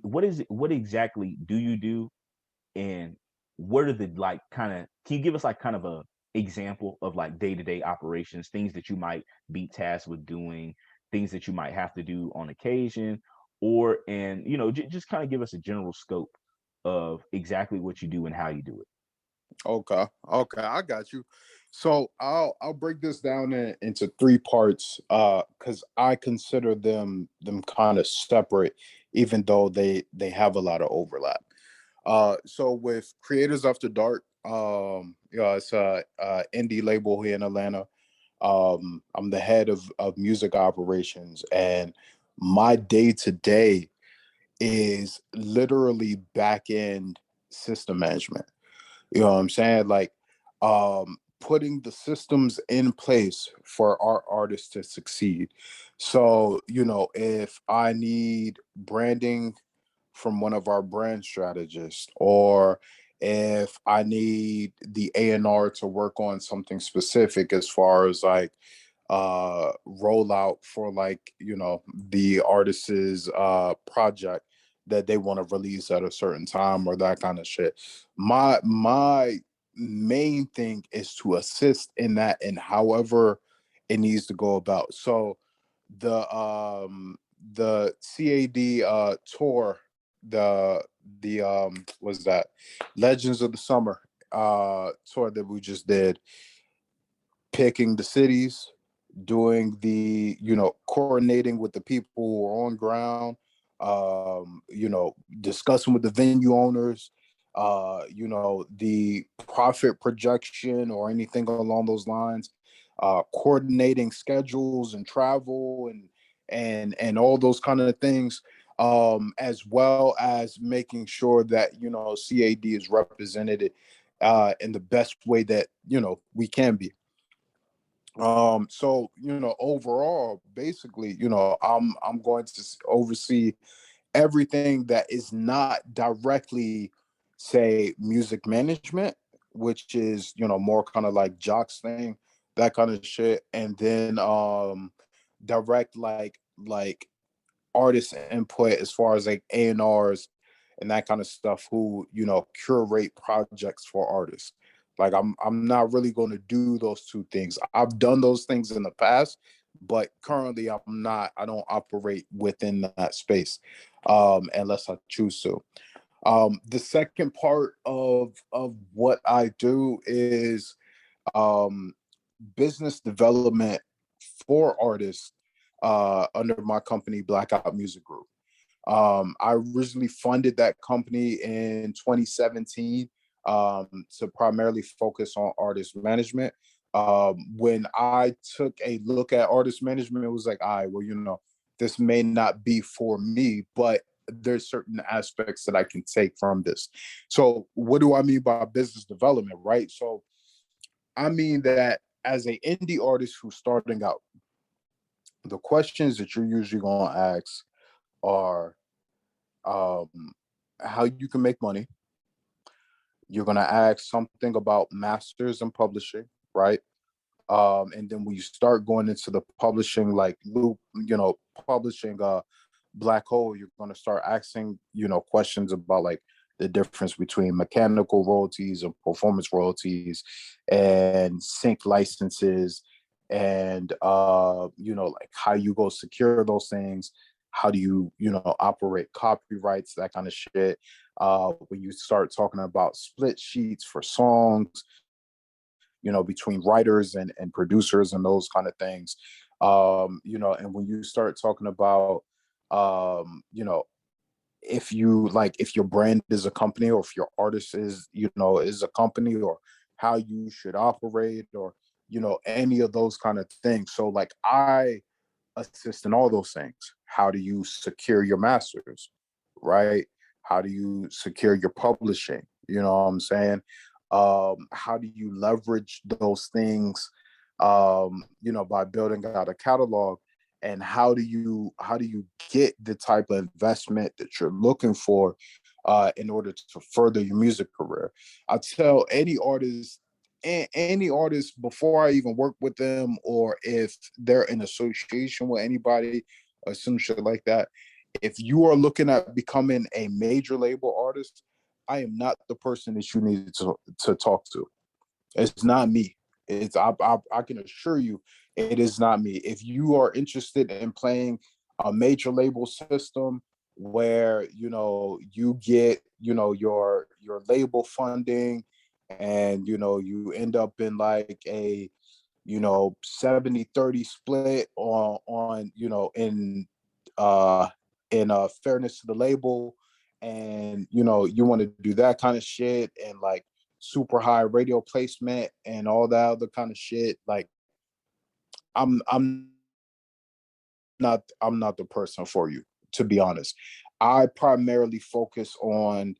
what is it, what exactly do you do, and what are the like kind of can you give us like kind of a example of like day-to-day operations, things that you might be tasked with doing, things that you might have to do on occasion, or and just kind of give us a general scope of exactly what you do and how you do it. Okay, okay, I got you. So I'll break this down into three parts, because I consider them kind of separate, even though they have a lot of overlap. So with Creators After Dark, it's a indie label here in Atlanta. I'm the head of music operations, and my day to day is literally back end system management. You know what I'm saying? Like, putting the systems in place for our artists to succeed. So, if I need branding from one of our brand strategists, or if I need the A&R to work on something specific as far as like rollout for like the artist's project that they want to release at a certain time or that kind of shit. My main thing is to assist in that and however it needs to go about. So the CAD tour, the was that Legends of the Summer tour that we just did, picking the cities, doing the coordinating with the people who are on ground, discussing with the venue owners, the profit projection or anything along those lines, coordinating schedules and travel and all those kind of things, as well as making sure that CAD is represented in the best way that we can be. So overall, basically, I'm going to oversee everything that is not directly, say, music management, which is more kind of like Jock's thing, that kind of shit, and then direct like artist input as far as like A&Rs and that kind of stuff, who curate projects for artists. Like, I'm not really going to do those two things. I've done those things in the past, but currently I don't operate within that space, unless I choose to. The second part of what I do is um business development for artists under my company, Blackout Music Group. I originally funded that company in 2017, to primarily focus on artist management. When I took a look at artist management, it was like, all right, well, this may not be for me, but there's certain aspects that I can take from this. So what do I mean by business development, right? So I mean that as an indie artist who's starting out, the questions that you're usually going to ask are um, how you can make money. You're going to ask something about masters and publishing, right? And then when you start going into the publishing like loop, publishing black hole, you're going to start asking, questions about like the difference between mechanical royalties and performance royalties and sync licenses and like how you go secure those things. How do you, operate copyrights, that kind of shit. When you start talking about split sheets for songs, between writers and producers and those kind of things. And when you start talking about, if your brand is a company or if your artist is a company, or how you should operate, or, any of those kind of things. So like I assist in all those things. How do you secure your masters, right? How do you secure your publishing? You know what I'm saying? How do you leverage those things, by building out a catalog? And how do you get the type of investment that you're looking for in order to further your music career? I tell any artist before I even work with them, or if they're in association with anybody or some shit like that, if you are looking at becoming a major label artist, I am not the person that you need to talk to. It's not me. I can assure you, it is not me. If you are interested in playing a major label system where you get your label funding, and you end up in like a 70-30 split uh fairness to the label, and you want to do that kind of shit, and like super high radio placement and all that other kind of shit, like I'm not the person for you, to be honest. I primarily focus on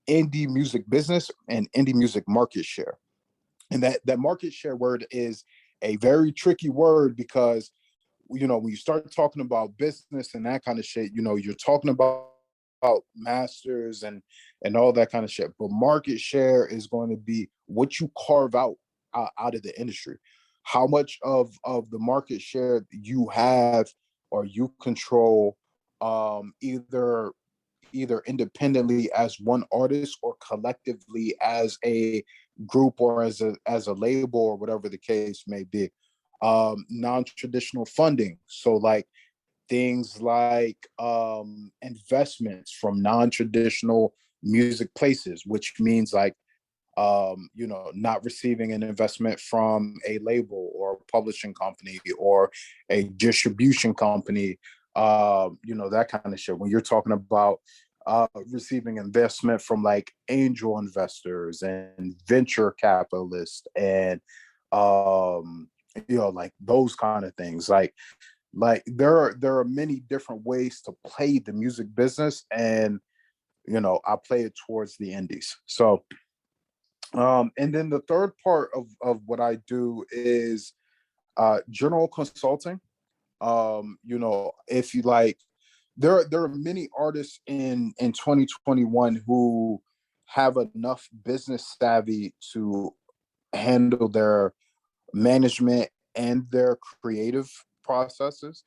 indie music business and indie music market share. And that market share word is a very tricky word, because when you start talking about business and that kind of shit, you're talking about masters and all that kind of shit. But market share is going to be what you carve out of the industry. How much of the market share you have or you control, either independently as one artist or collectively as a group or as a label or whatever the case may be. Non-traditional funding, so like things like investments from non-traditional music places, which means like not receiving an investment from a label or a publishing company or a distribution company, that kind of shit. When you're talking about receiving investment from like angel investors and venture capitalists and like those kind of things, like there are many different ways to play the music business, and I play it towards the indies. So and then the third part of what I do is general consulting. If you like, there are many artists in 2021 who have enough business savvy to handle their management and their creative processes.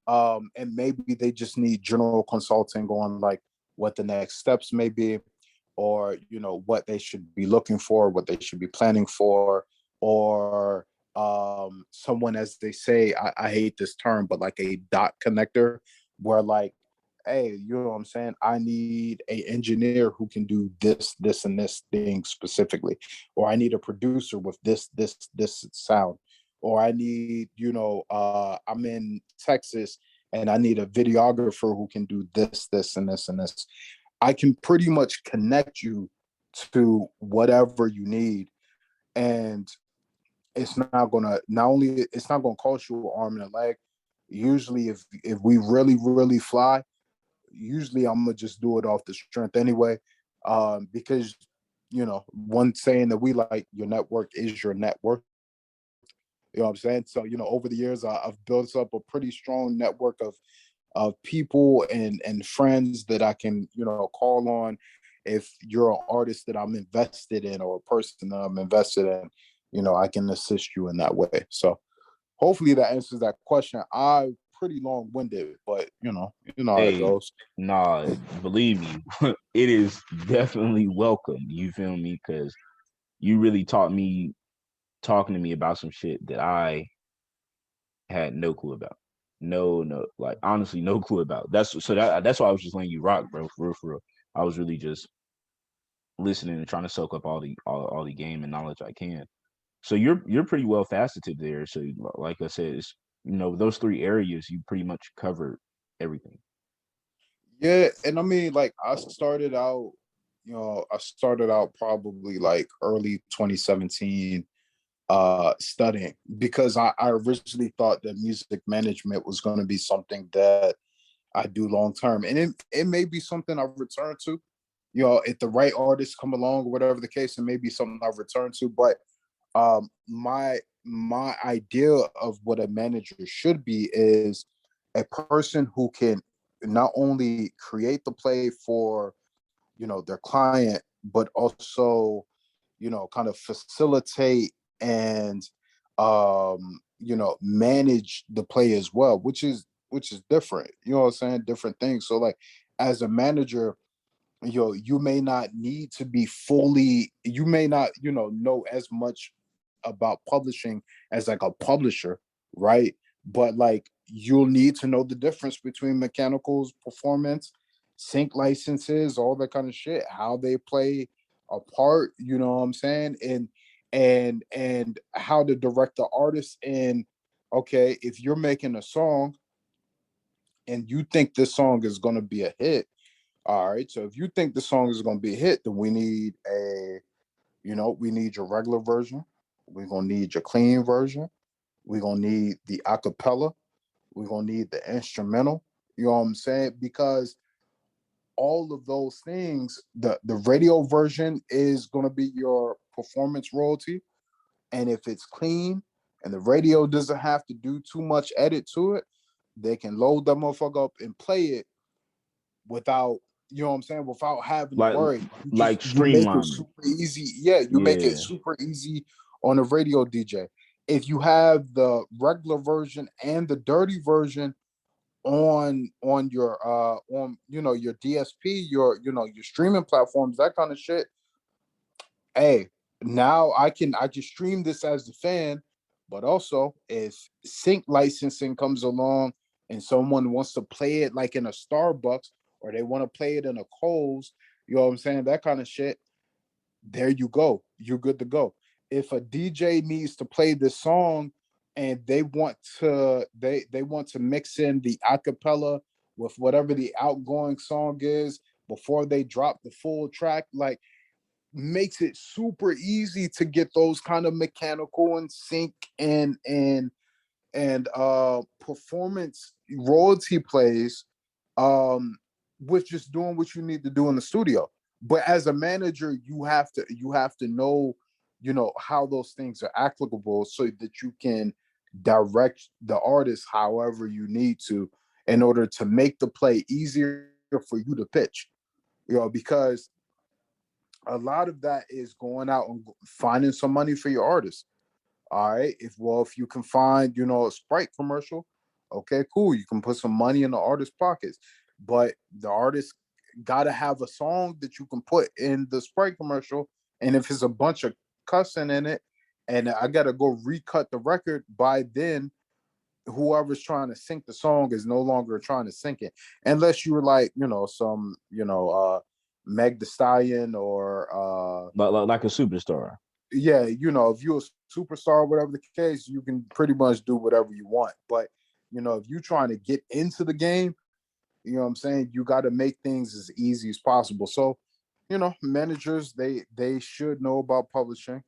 And maybe they just need general consulting on like what the next steps may be, or what they should be looking for, what they should be planning for, or someone, as they say, I hate this term, but like a dot connector, where like, hey, you know what I'm saying? I need a engineer who can do this, and this thing specifically, or I need a producer with this sound, or I need, I'm in Texas and I need a videographer who can do this, and this, and this. I can pretty much connect you to whatever you need, and it's not gonna cost you an arm and a leg. Usually, if we really really fly, usually I'm gonna just do it off the strength anyway, because one saying that we like, your network is your net worth. You know what I'm saying? So over the years, I've built up a pretty strong network of people and friends that I can call on if you're an artist that I'm invested in, or a person that I'm invested in. I can assist you in that way. So hopefully that answers that question. I pretty long winded, but you know how it Hey, goes. nah, believe me, it is definitely welcome. You feel me? Because you really taught me talking to me about some shit that I had no clue about. No, no, like honestly, no clue about. That's why I was just letting you rock, bro. For real, for real. I was really just listening and trying to soak up all the game and knowledge I can. So you're pretty well faceted there. So like I said, it's, those three areas you pretty much covered everything. Yeah, and I mean, like, I started out probably like early 2017, studying, because I originally thought that music management was going to be something that I do long term, and it may be something I return to. If the right artists come along, or whatever the case, it may be something I return to. But my idea of what a manager should be is a person who can not only create the play for their client, but also kind of facilitate and manage the play as well, which is different. You know what I'm saying? Different things. So like, as a manager, you may not need to be fully, you may not know as much about publishing as like a publisher, right? But like, you'll need to know the difference between mechanicals, performance, sync licenses, all that kind of shit, how they play a part, you know what I'm saying? And how to direct the artist in. Okay, if you're making a song and you think this song is going to be a hit, all right. So if you think the song is going to be a hit, then we need your regular version. We're going to need your clean version. We're going to need the acapella. We're going to need the instrumental. You know what I'm saying? Because all of those things, the radio version is going to be your performance royalty. And if it's clean and the radio doesn't have to do too much edit to it, they can load that motherfucker up and play it without, without having to Like worry. like You make it streamlining. super easy. Yeah, you make it Yeah. super easy on a radio DJ. If you have the regular version and the dirty version on your your DSP, your streaming platforms, that kind of shit, hey, now I can stream this as the fan. But also, if sync licensing comes along and someone wants to play it like in a Starbucks, or they want to play it in a Kohl's, you know what I'm saying, that kind of shit, there you go, you're good to go. If a DJ needs to play this song and they want to mix in the acapella with whatever the outgoing song is before they drop the full track, like, makes it super easy to get those kind of mechanical and sync and performance royalty plays, um with just doing what you need to do in the studio. But as a manager, you have to know how those things are applicable, so that you can direct the artist however you need to, in order to make the play easier for you to pitch. Because a lot of that is going out and finding some money for your artist. All right. If you can find, a Sprite commercial, okay, cool. You can put some money in the artist's pockets. But the artist gotta have a song that you can put in the Sprite commercial. And if it's a bunch of cussing in it, and I gotta go recut the record, by then whoever's trying to sync the song is no longer trying to sync it. Unless you were like, some, Meg the Stallion, or Like a superstar. yeah, if you're a superstar, whatever the case, you can pretty much do whatever you want. But if you're trying to get into the game, you know what I'm saying, you got to make things as easy as possible. So, managers, they should know about publishing.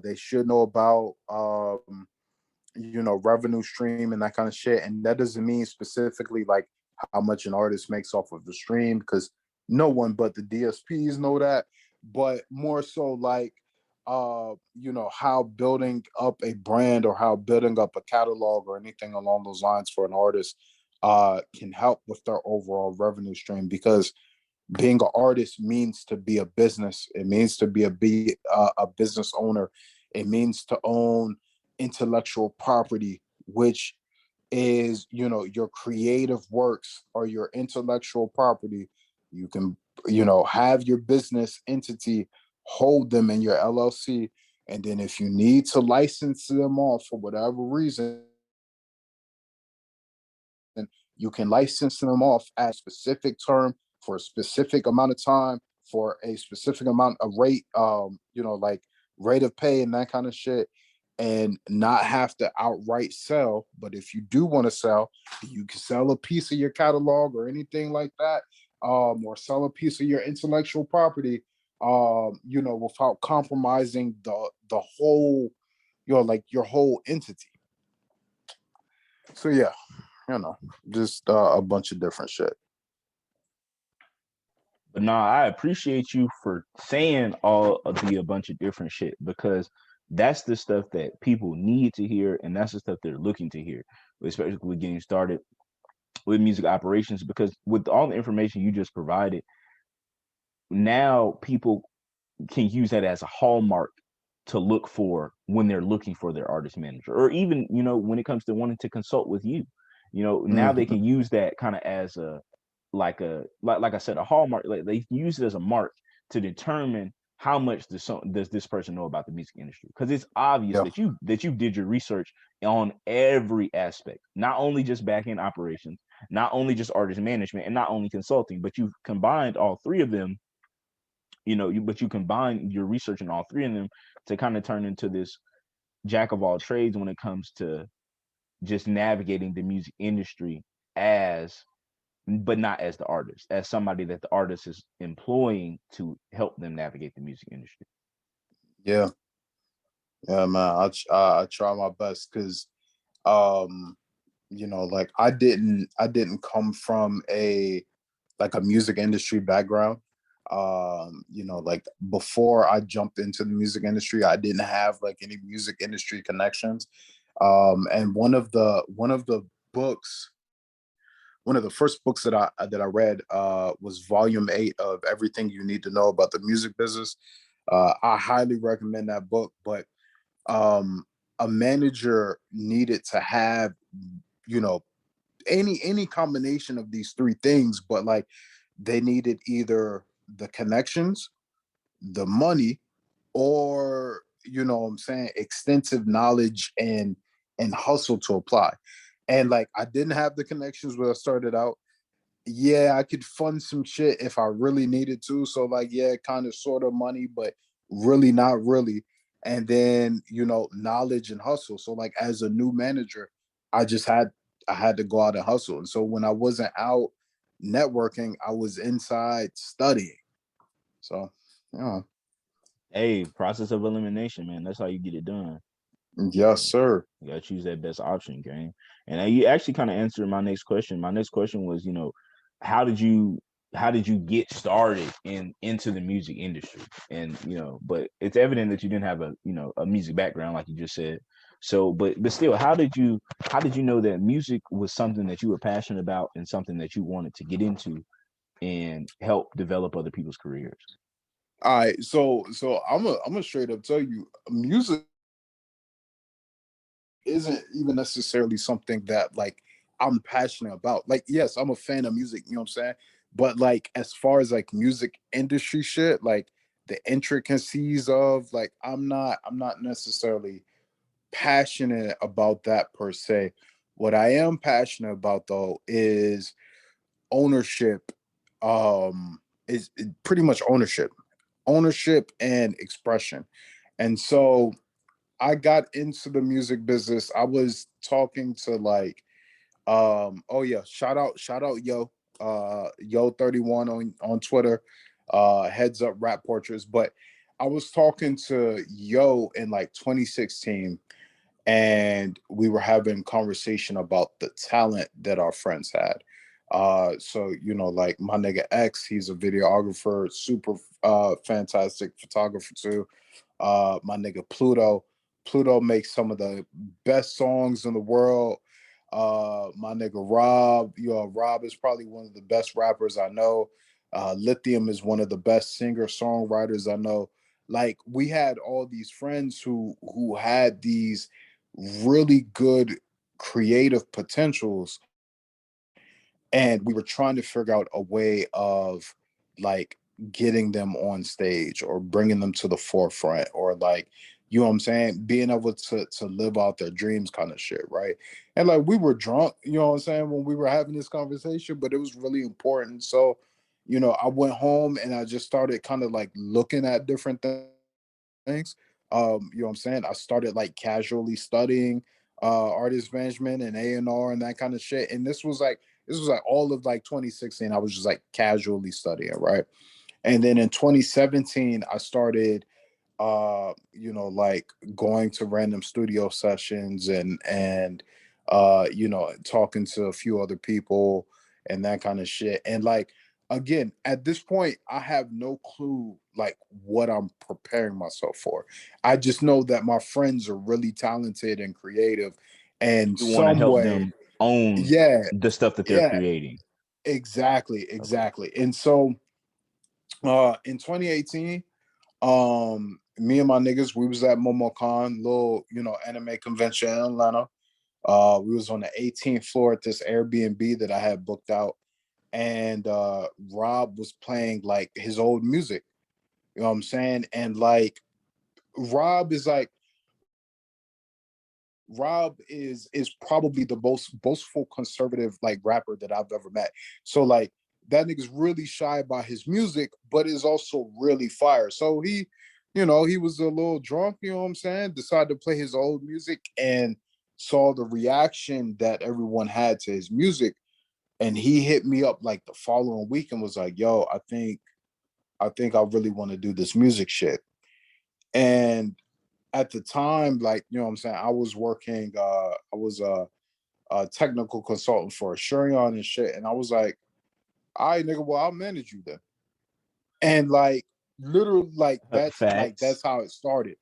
They should know about revenue stream and that kind of shit. And that doesn't mean specifically like how much an artist makes off of the stream, because no one but the DSPs know that. But more so like how building up a brand or how building up a catalog or anything along those lines for an artist can help with their overall revenue stream, because being an artist means to be a business. It means to be a business owner. It means to own intellectual property, which is, your creative works or your intellectual property. You can, have your business entity hold them in your LLC. And then if you need to license them off for whatever reason, you can license them off at a specific term for a specific amount of time for a specific amount of rate, like rate of pay and that kind of shit, and not have to outright sell. But if you do want to sell, you can sell a piece of your catalog or anything like that, or sell a piece of your intellectual property, without compromising the whole, like your whole entity. So yeah, just a bunch of different shit. But no, I appreciate you for saying all of the a bunch of different shit, because that's the stuff that people need to hear, and that's the stuff they're looking to hear, especially with getting started with music operations. Because with all the information you just provided, now people can use that as a hallmark to look for when they're looking for their artist manager, or even when it comes to wanting to consult with you. Now they Mhm. can use that kind of as a like I said, a hallmark. Like they use it as a mark to determine how much does this person know about the music industry, because it's obvious Yeah, that you did your research on every aspect, not only just back end operations, not only just artist management, and not only consulting, but you've combined all three of them. You combine your research in all three of them to kind of turn into this jack of all trades when it comes to just navigating the music industry, as but not as the artist, as somebody that the artist is employing to help them navigate the music industry. yeah, yeah, man. I try my best, because um, like I didn't come from a music industry background. Like before I jumped into the music industry, I didn't have like any music industry connections. And one of the books, one of the first books that I read was volume 8 of Everything You Need to Know About the Music Business. I highly recommend that book. But um, a manager needed to have, you know, any combination of these three things, but like they needed either the connections, the money, or what I'm saying, extensive knowledge and hustle to apply. And like I didn't have the connections when I started out. Yeah, I could fund some shit if I really needed to. So like, yeah, kind of sort of money, but really not really. And then, knowledge and hustle. So like as a new manager, I had to go out and hustle. And so when I wasn't out networking, I was inside studying. So yeah. Hey, process of elimination, man. That's how you get it done. Yes, Yeah. sir. You gotta choose that best option, gang. And you actually kind of answered my next question. My next question was, how did you how did you get started into the music industry? And but it's evident that you didn't have a music background, like you just said. So, but still, how did you know that music was something that you were passionate about and something that you wanted to get into and help develop other people's careers? All right. So I'm gonna straight up tell you, music isn't even necessarily something that like I'm passionate about. Like, yes, I'm a fan of music, you know what I'm saying? But like as far as like music industry shit, like the intricacies of like I'm not necessarily passionate about that per se. What I am passionate about though is ownership, is pretty much ownership and expression. And so I got into the music business. I was talking to like, oh yeah, shout out yo 31 on Twitter, heads up rap portraits. But I was talking to Yo in like 2016, and we were having conversation about the talent that our friends had. So like my nigga X, he's a videographer, super fantastic photographer too. My nigga Pluto makes some of the best songs in the world. My nigga Rob, Rob is probably one of the best rappers I know. Lithium is one of the best singer songwriters I know. Like we had all these friends who had these really good creative potentials, and we were trying to figure out a way of like getting them on stage or bringing them to the forefront, or like, you know what I'm saying, being able to live out their dreams kind of shit, right? And like we were drunk, you know what I'm saying, when we were having this conversation, but it was really important. So I went home and I just started kind of like looking at different things. You know what I'm saying, I started like casually studying artist management and A&R and that kind of shit. And this was like all of like 2016. I was just like casually studying, right? And then in 2017, I started like going to random studio sessions and talking to a few other people and that kind of shit. And like again, at this point, I have no clue like what I'm preparing myself for. I just know that my friends are really talented and creative, and You want to some help way, them own yeah, the stuff that they're yeah, creating. exactly, Okay. exactly. And so in 2018, me and my niggas, we was at MomoCon, little, anime convention in Atlanta. We was on the 18th floor at this Airbnb that I had booked out, and Rob was playing like his old music. You know what I'm saying? And like Rob is like Rob is probably the most boastful conservative like rapper that I've ever met. So like that nigga's really shy about his music, but is also really fire. So he was a little drunk, you know what I'm saying? Decided to play his old music and saw the reaction that everyone had to his music. And he hit me up like the following week and was like, yo, I think I really want to do this music shit. And at the time, like, you know what I'm saying, I was working, I was a technical consultant for Asurion and shit. And I was like, all right, nigga, well, I'll manage you then. And like literally like Facts. that's how it started.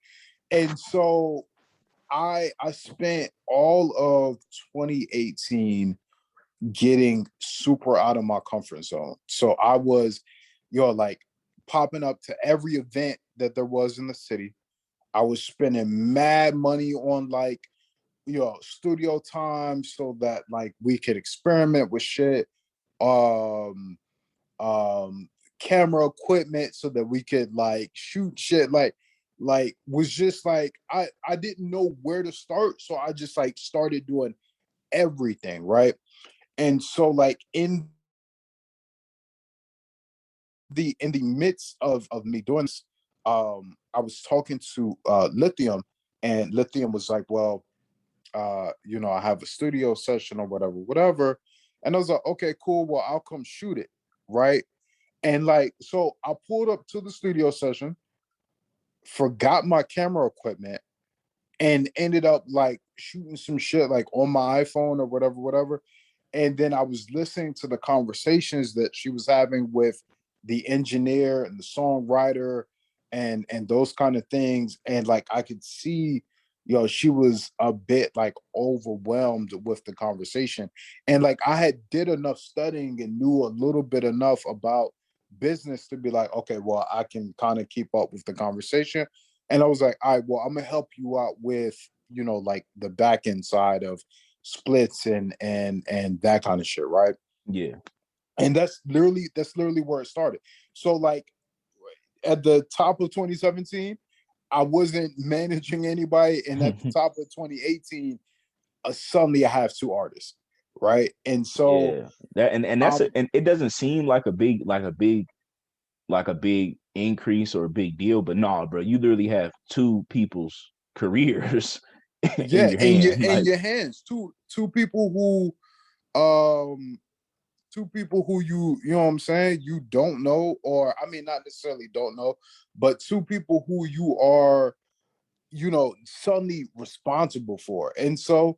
And so I spent all of 2018 getting super out of my comfort zone. So I was, like popping up to every event that there was in the city. I was spending mad money on like, studio time so that like we could experiment with shit. Um, Camera equipment so that we could like shoot shit, like was just like I didn't know where to start, so I just like started doing everything, right? And so like in the midst of me doing this, I was talking to Lithium, and Lithium was like, well, I have a studio session or whatever. And I was like, okay, cool, well, I'll come shoot it, right? And like, so I pulled up to the studio session, forgot my camera equipment, and ended up like shooting some shit like on my iPhone or whatever. And then I was listening to the conversations that she was having with the engineer and the songwriter and those kind of things. And like I could see, she was a bit like overwhelmed with the conversation. And like I had did enough studying and knew a little bit enough about business to be like, okay, well, I can kind of keep up with the conversation. And I was like, all right, well, I'm gonna help you out with, like the back end side of splits and that kind of shit, right? Yeah. And that's literally where it started. So like at the top of 2017, I wasn't managing anybody, and at the top of 2018, suddenly I have two artists, right? And so Yeah. That and that's I'm a, and it doesn't seem like a big increase or a big deal, but nah, bro, you literally have two people's careers in yeah, your hand. in Like, your hands, two people who two people who you know what I'm saying, you don't know, or I mean not necessarily don't know, but two people who you are, suddenly responsible for. And so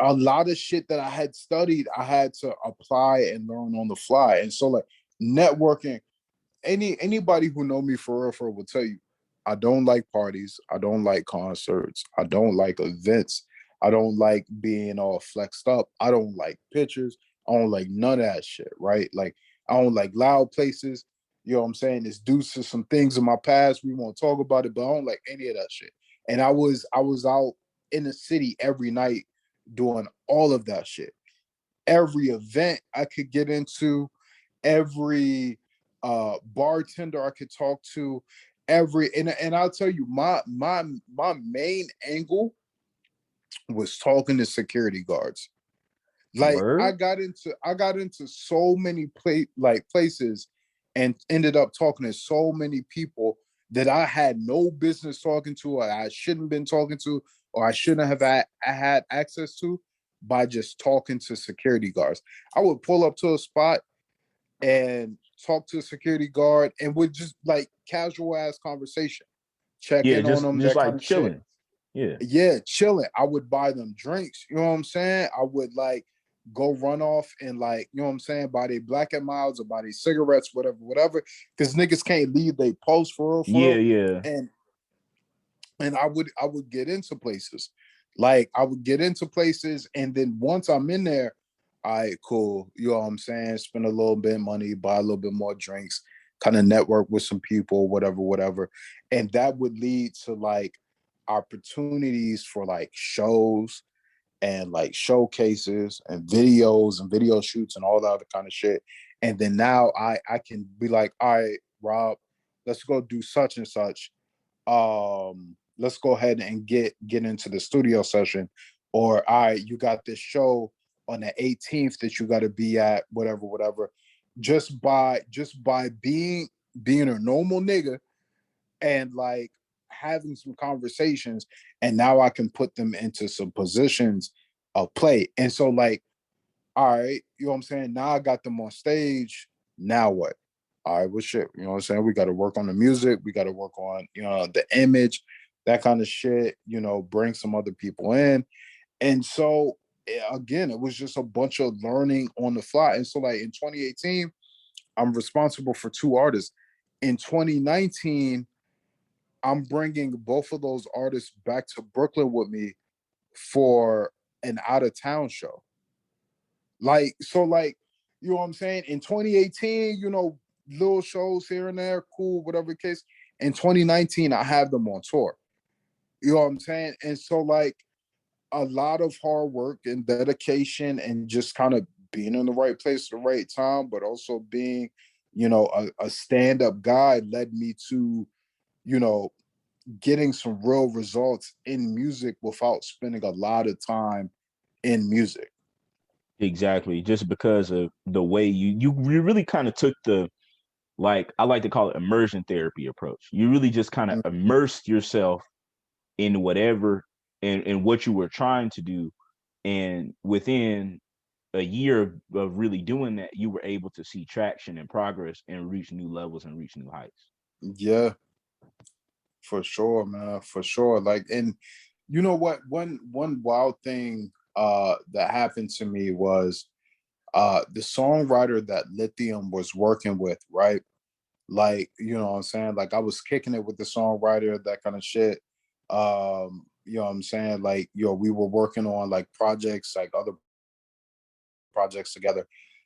a lot of shit that I had studied, I had to apply and learn on the fly. And so like networking, anybody who know me for real will tell you, I don't like parties, I don't like concerts, I don't like events, I don't like being all flexed up, I don't like pictures, I don't like none of that shit, right? Like I don't like loud places. You know what I'm saying? It's due to some things in my past. We won't talk about it, but I don't like any of that shit. And I was out in the city every night doing all of that shit. Every event I could get into, every bartender I could talk to, and I'll tell you, my main angle was talking to security guards. Like Word. I got into so many places and ended up talking to so many people that I had no business talking to, or I shouldn't been talking to, or I shouldn't have had access to, by just talking to security guards. I would pull up to a spot and talk to a security guard and would just like casual ass conversation, check Yeah, in on them, just that kind like of shit. chilling. Yeah. Yeah, chilling. I would buy them drinks. You know what I'm saying? I would like go run off and like, you know what I'm saying, buy their black and miles or buy their cigarettes, whatever, whatever. Because niggas can't leave they post for Yeah, real. yeah. And I would get into places. Like I would get into places, and then once I'm in there, all right, cool. You know what I'm saying? Spend a little bit of money, buy a little bit more drinks, kind of network with some people, whatever, whatever. And that would lead to like opportunities for like shows and like showcases and videos and video shoots and all that other kind of shit. And then now I can be like, all right, Rob, let's go do such and such. Let's go ahead and get into the studio session. Or all right, you got this show on the 18th that you got to be at, whatever, whatever. Just by being a normal nigga and like having some conversations, and now I can put them into some positions of play. And so like, all right, you know what I'm saying? Now I got them on stage. Now what? All right, well shit. You know what I'm saying? We got to work on the music, we got to work on, the image, that kind of shit, bring some other people in. And so again, it was just a bunch of learning on the fly. And so like in 2018, I'm responsible for two artists. In 2019, I'm bringing both of those artists back to Brooklyn with me for an out of town show. Like, so like, you know what I'm saying? In 2018, little shows here and there, cool, whatever the case. In 2019, I have them on tour. You know what I'm saying? And so like a lot of hard work and dedication and just kind of being in the right place at the right time, but also being, a stand-up guy led me to, you know, getting some real results in music without spending a lot of time in music. Exactly. Just because of the way you really kind of took the, like, I like to call it immersion therapy approach. You really just kind of Mm. immersed yourself in whatever, in what you were trying to do. And within a year of really doing that, you were able to see traction and progress and reach new levels and reach new heights. Yeah, for sure, man, for sure. Like, and you know what? One wild thing that happened to me was the songwriter that Lithium was working with, right? Like, you know what I'm saying? Like I was kicking it with the songwriter, that kind of shit. You know what I'm saying? Like, we were working on like projects, like other projects together.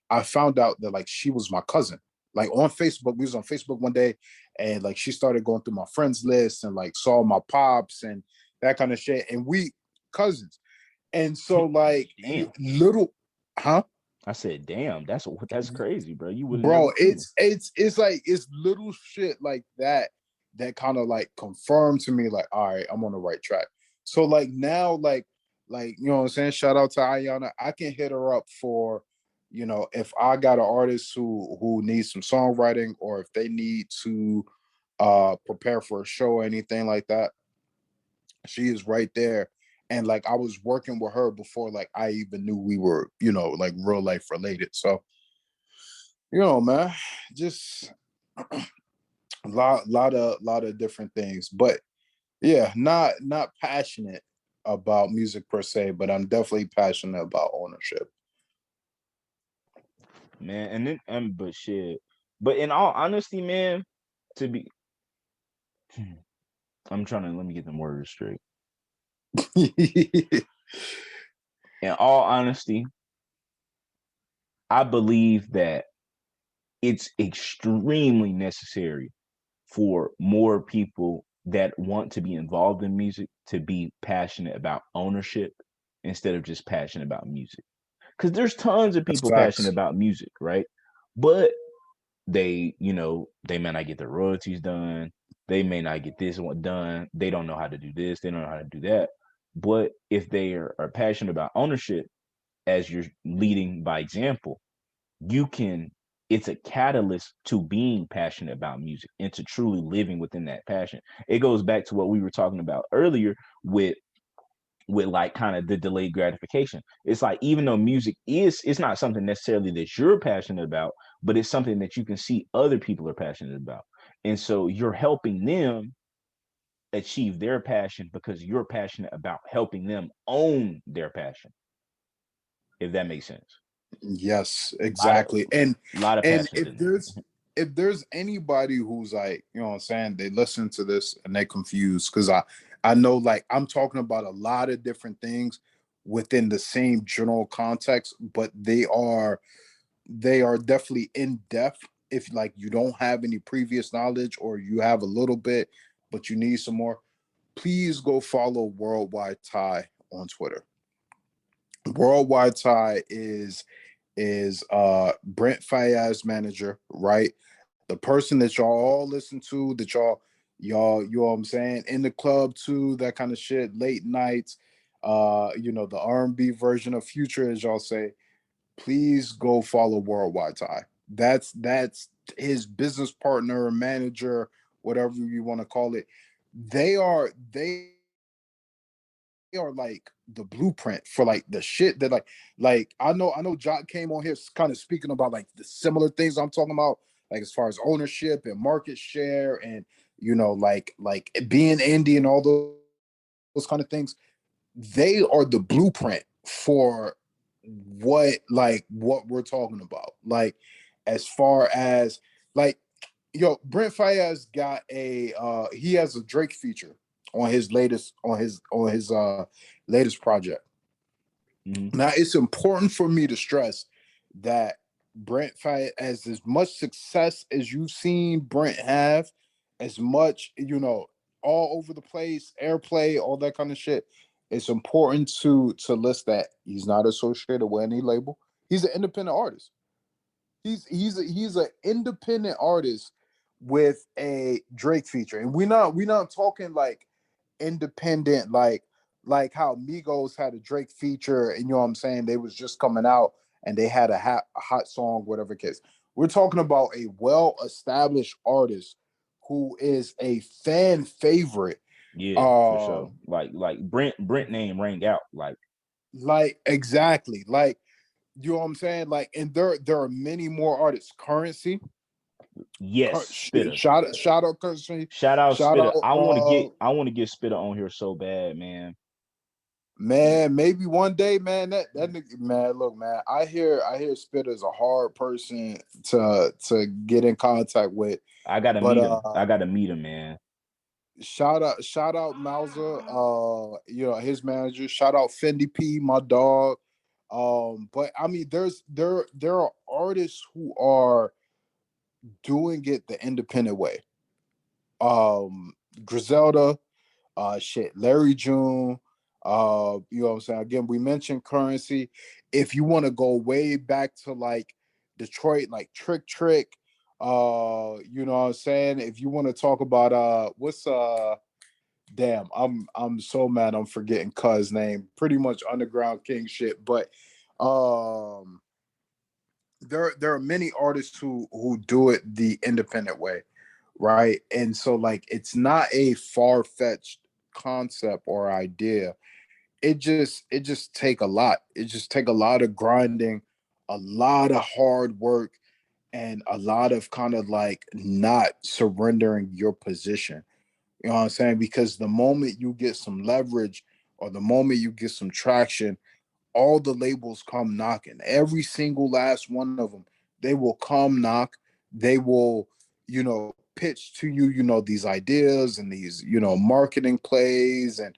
I found out that like she was my cousin. Like on Facebook, we was on Facebook one day, and like she started going through my friends list and like saw my pops and that kind of shit. And we cousins. And so like Damn. little, huh? I said, damn, that's crazy, bro. You would have never Bro, knew. it's like it's little shit like that that kind of like confirmed to me like, all right, I'm on the right track. So like now, like you know what I'm saying, shout out to Ayana. I can hit her up for, if I got an artist who needs some songwriting, or if they need to prepare for a show or anything like that. She is right there. And like I was working with her before like I even knew we were, like real life related. So, man, just lot of different things. But yeah, not passionate about music per se, but I'm definitely passionate about ownership. man. And then, but shit. But in all honesty, man, to be, I'm trying to let me get them words straight. In all honesty, I believe that it's extremely necessary for more people that want to be involved in music to be passionate about ownership instead of just passionate about music. Because there's tons of That's people passionate facts. about music, right? But they may not get their royalties done. They may not get this one done. They don't know how to do this. They don't know how to do that. But if they are passionate about ownership, as you're leading by example, you can it's a catalyst to being passionate about music and to truly living within that passion. It goes back to what we were talking about earlier with like kind of the delayed gratification. It's like even though music is it's not something necessarily that you're passionate about, but it's something that you can see other people are passionate about. And so you're helping them achieve their passion because you're passionate about helping them own their passion, if that makes sense. Yes, A lot of exactly. And lot of and passions in if there's anybody who's like, you know what I'm saying, they listen to this and they confused because I know like I'm talking about a lot of different things within the same general context, but they are definitely in depth. If like you don't have any previous knowledge or you have a little bit, but you need some more, please go follow Worldwide Tie on Twitter. Worldwide Tie is Brent Fayez manager, right? The person that y'all all listen to, that y'all you know what I'm saying, in the club too, that kind of shit, late nights, the R&B version of Future, as y'all say. Please go follow Worldwide Tie. That's his business partner, manager, whatever you want to call it. They are like the blueprint for like the shit that like I know Jock came on here kind of speaking about like the similar things I'm talking about, like as far as ownership and market share and like being indie and all those kind of things. They are the blueprint for what we're talking about. Like as far as like Brent Fayez got he has a Drake feature on his latest project. it. Now it's important for me to stress that Brent Fayez, as much success as you've seen Brent have, as much all over the place, airplay, all that kind of shit. It's important to list that he's not associated with any label. He's an independent artist. He's an independent artist with a Drake feature, and we're not talking like independent like how Migos had a Drake feature, and you know what I'm saying, they was just coming out and they had a hot song, whatever case. We're talking about a well established artist who is a fan favorite. Yeah, for sure. Um, Like Brent name rang out. like exactly, like you know what I'm saying, like, and there are many more artists. Currency, Yes, Spitter. shout out Currency, Shout out shout Spitter. out I want to get Spitter on here so bad, man. man, maybe one day, man. That nigga, man. Look, man. I hear Spitter's a hard person to get in contact with, I gotta but meet him. I gotta meet him, man. shout out Mauser, his manager. Shout out Fendi P, my dog. But I mean, there are artists who are doing it the independent way. Griselda, Larry June, you know what I'm saying? Again, we mentioned Currency. If you want to go way back to like Detroit, like Trick, you know what I'm saying? If you want to talk about what's damn, I'm so mad I'm forgetting Cuz name. Pretty much underground king shit. But um there are many artists who do it the independent way, right? And so like it's not a far-fetched concept or idea. It just take a lot. It just take a lot of grinding, a lot of hard work, and a lot of kind of like not surrendering your position. You know what I'm saying? Because the moment you get some leverage or the moment you get some traction, all the labels come knocking. Every single last one of them, they will come knock. They will, pitch to you, these ideas and these, marketing plays, and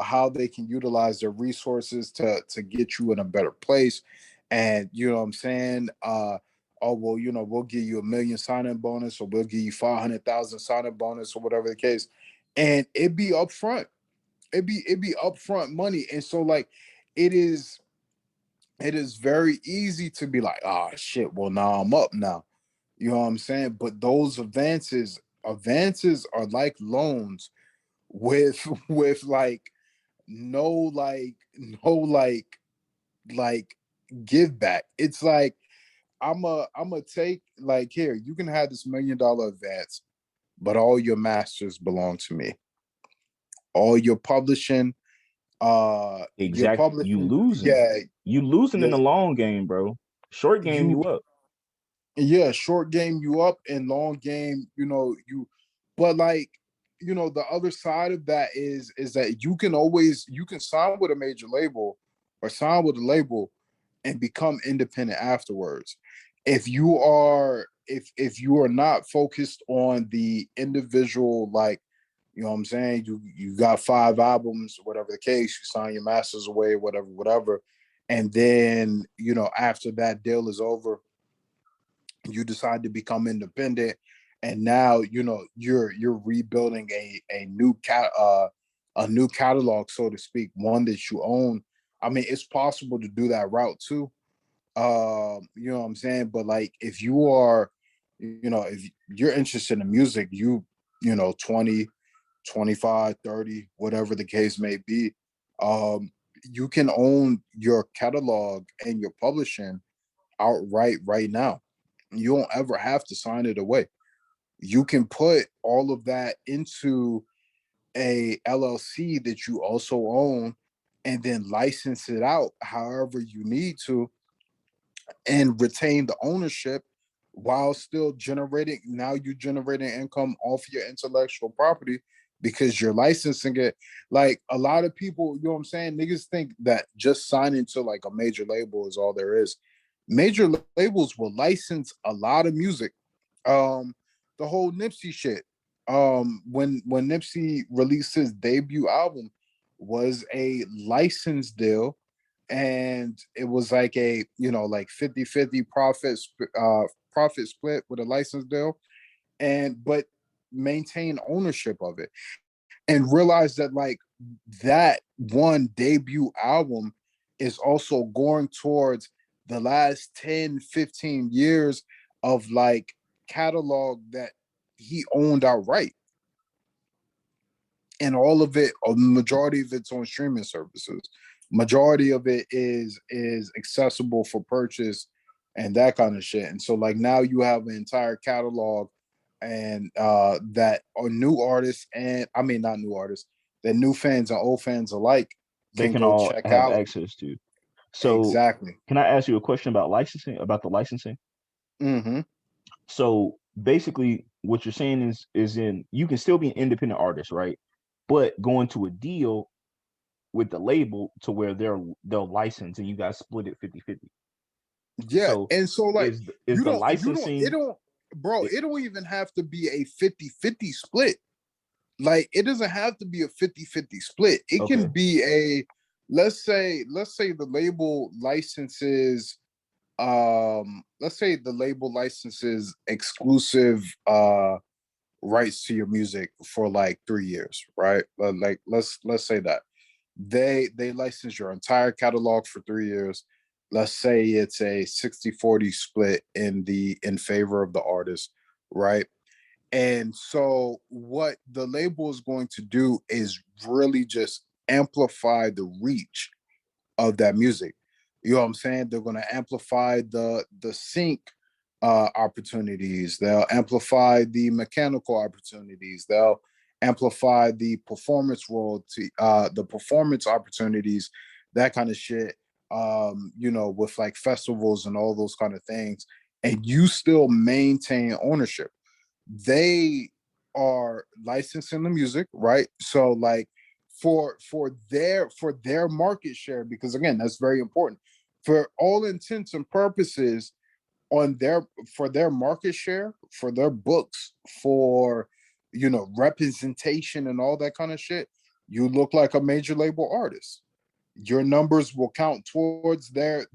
how they can utilize their resources to get you in a better place. And you know what I'm saying? Oh well, we'll give you 1 million sign-in bonus, or we'll give you 500,000 sign-in bonus, or whatever the case. And it be upfront. It be upfront money. And so like it is it is very easy to be like, ah, shit, well, now I'm up now. You know what I'm saying? But those advances are like loans with with no like no like give back. It's like I'm a take, like, here, you can have this $1 million advance, but all your masters belong to me. All your Exactly. You publishing, losing. yeah, You losing in yeah, the long game, bro. Short game, you you up. yeah, short game you up, and long game, but like, the other side of that is that you can sign with a major label, or sign with a label, and become independent afterwards. If you are not focused on the individual, like, what I'm saying, you got 5 albums, whatever the case, you sign your masters away, whatever, and then, after that deal is over, you decide to become independent, and now, you're rebuilding a new catalog, so to speak, one that you own. I mean, it's possible to do that route too. You know what I'm saying? But like, if you're interested in music, 20, 25, 30, whatever the case may be, um you can own your catalog and your publishing outright right now. You don't ever have to sign it away. You can put all of that into a LLC that you also own, and then license it out however you need to, and retain the ownership, while still generating income off your intellectual property, because you're licensing it. Like, a lot of people, you know what I'm saying, niggas think that just signing to like a major label is all there is. Major labels will license a lot of music. The whole Nipsey shit, when Nipsey released his debut album, was a license deal, and it was like a, like 50-50 profit split with a license deal, and but maintain ownership of it, and realize that, like, that one debut album is also going towards the last 10-15 years of like catalog that he owned outright, and all of it, or the majority of it's on streaming services. Majority of it is accessible for purchase, and that kind of shit. And so like, now you have an entire catalog, and that are new artists, and I mean, not new artists, that new fans and old fans alike They can can go all check have out. access to. So, Exactly. can I ask you a question about licensing, about the licensing? Hmm. So basically, what you're saying is in you can still be an independent artist, right? But go into a deal with the label to where they'll license and you guys split it 50-50. Yeah, So and so like, is the it licensing don't, bro, it, it don't even have to be a 50-50 split. Like, it doesn't have to be a 50-50 split. It can okay? be a, let's say the label licenses, exclusive rights to your music for like 3 years, right? Like, let's say that they license your entire catalog for 3 years. Let's say it's a 60-40 split in favor of the artist, right? And so what the label is going to do is really just amplify the reach of that music. You know what I'm saying? They're going to amplify the sync opportunities. They'll amplify the mechanical opportunities. They'll amplify the performance opportunities, that kind of shit. With like festivals and all those kind of things, and you still maintain ownership. They are licensing the music, right? So like, for their market share, because again, that's very important. For all intents and purposes, on their for their market share, for their books, for representation and all that kind of shit, you look like a major label artist. Your numbers will count towards their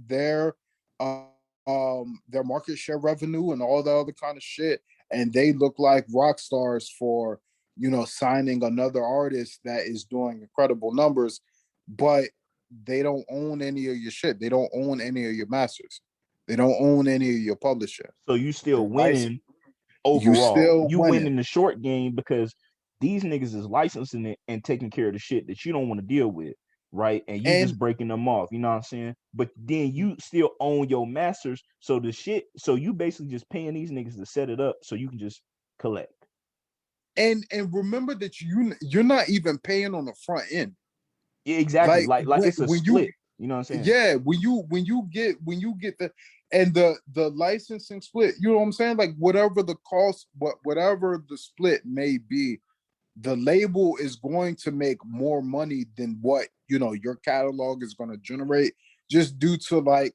market share revenue and all the other kind of shit, and they look like rock stars for signing another artist that is doing incredible numbers, but they don't own any of your shit. They don't own any of your masters. They don't own any of your publisher. So you still Your license, winning you overall. still You win winning. in the short game because these niggas is licensing it and taking care of the shit that you don't want to deal with, right? And you And just breaking them off. You know what I'm saying? But then you still own your masters. So the shit, so you basically just paying these niggas to set it up so you can just collect. and remember that you're not even paying on the front end. Yeah, exactly. Like Like when it's a when you split. You know what I'm saying? yeah, when you get the licensing split, you know what I'm saying? Like whatever the cost, whatever the split may be, the label is going to make more money than what your catalog is going to generate, just due to like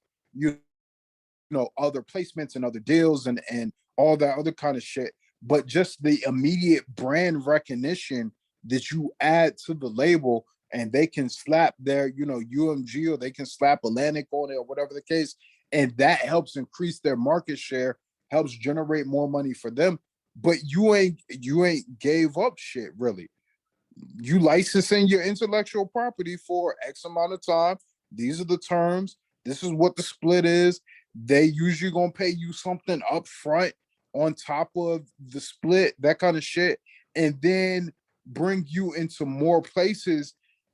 other placements and other deals and all that other kind of shit. But just the immediate brand recognition that you add to the label, and they can slap their UMG, or they can slap Atlantic on it, or whatever the case, and that helps increase their market share, helps generate more money for them. But you ain't gave up shit, really. You licensing your intellectual property for X amount of time. These are the terms. This is what the split is. They usually gonna pay you something up front on top of the split, that kind of shit, and then bring you into more places.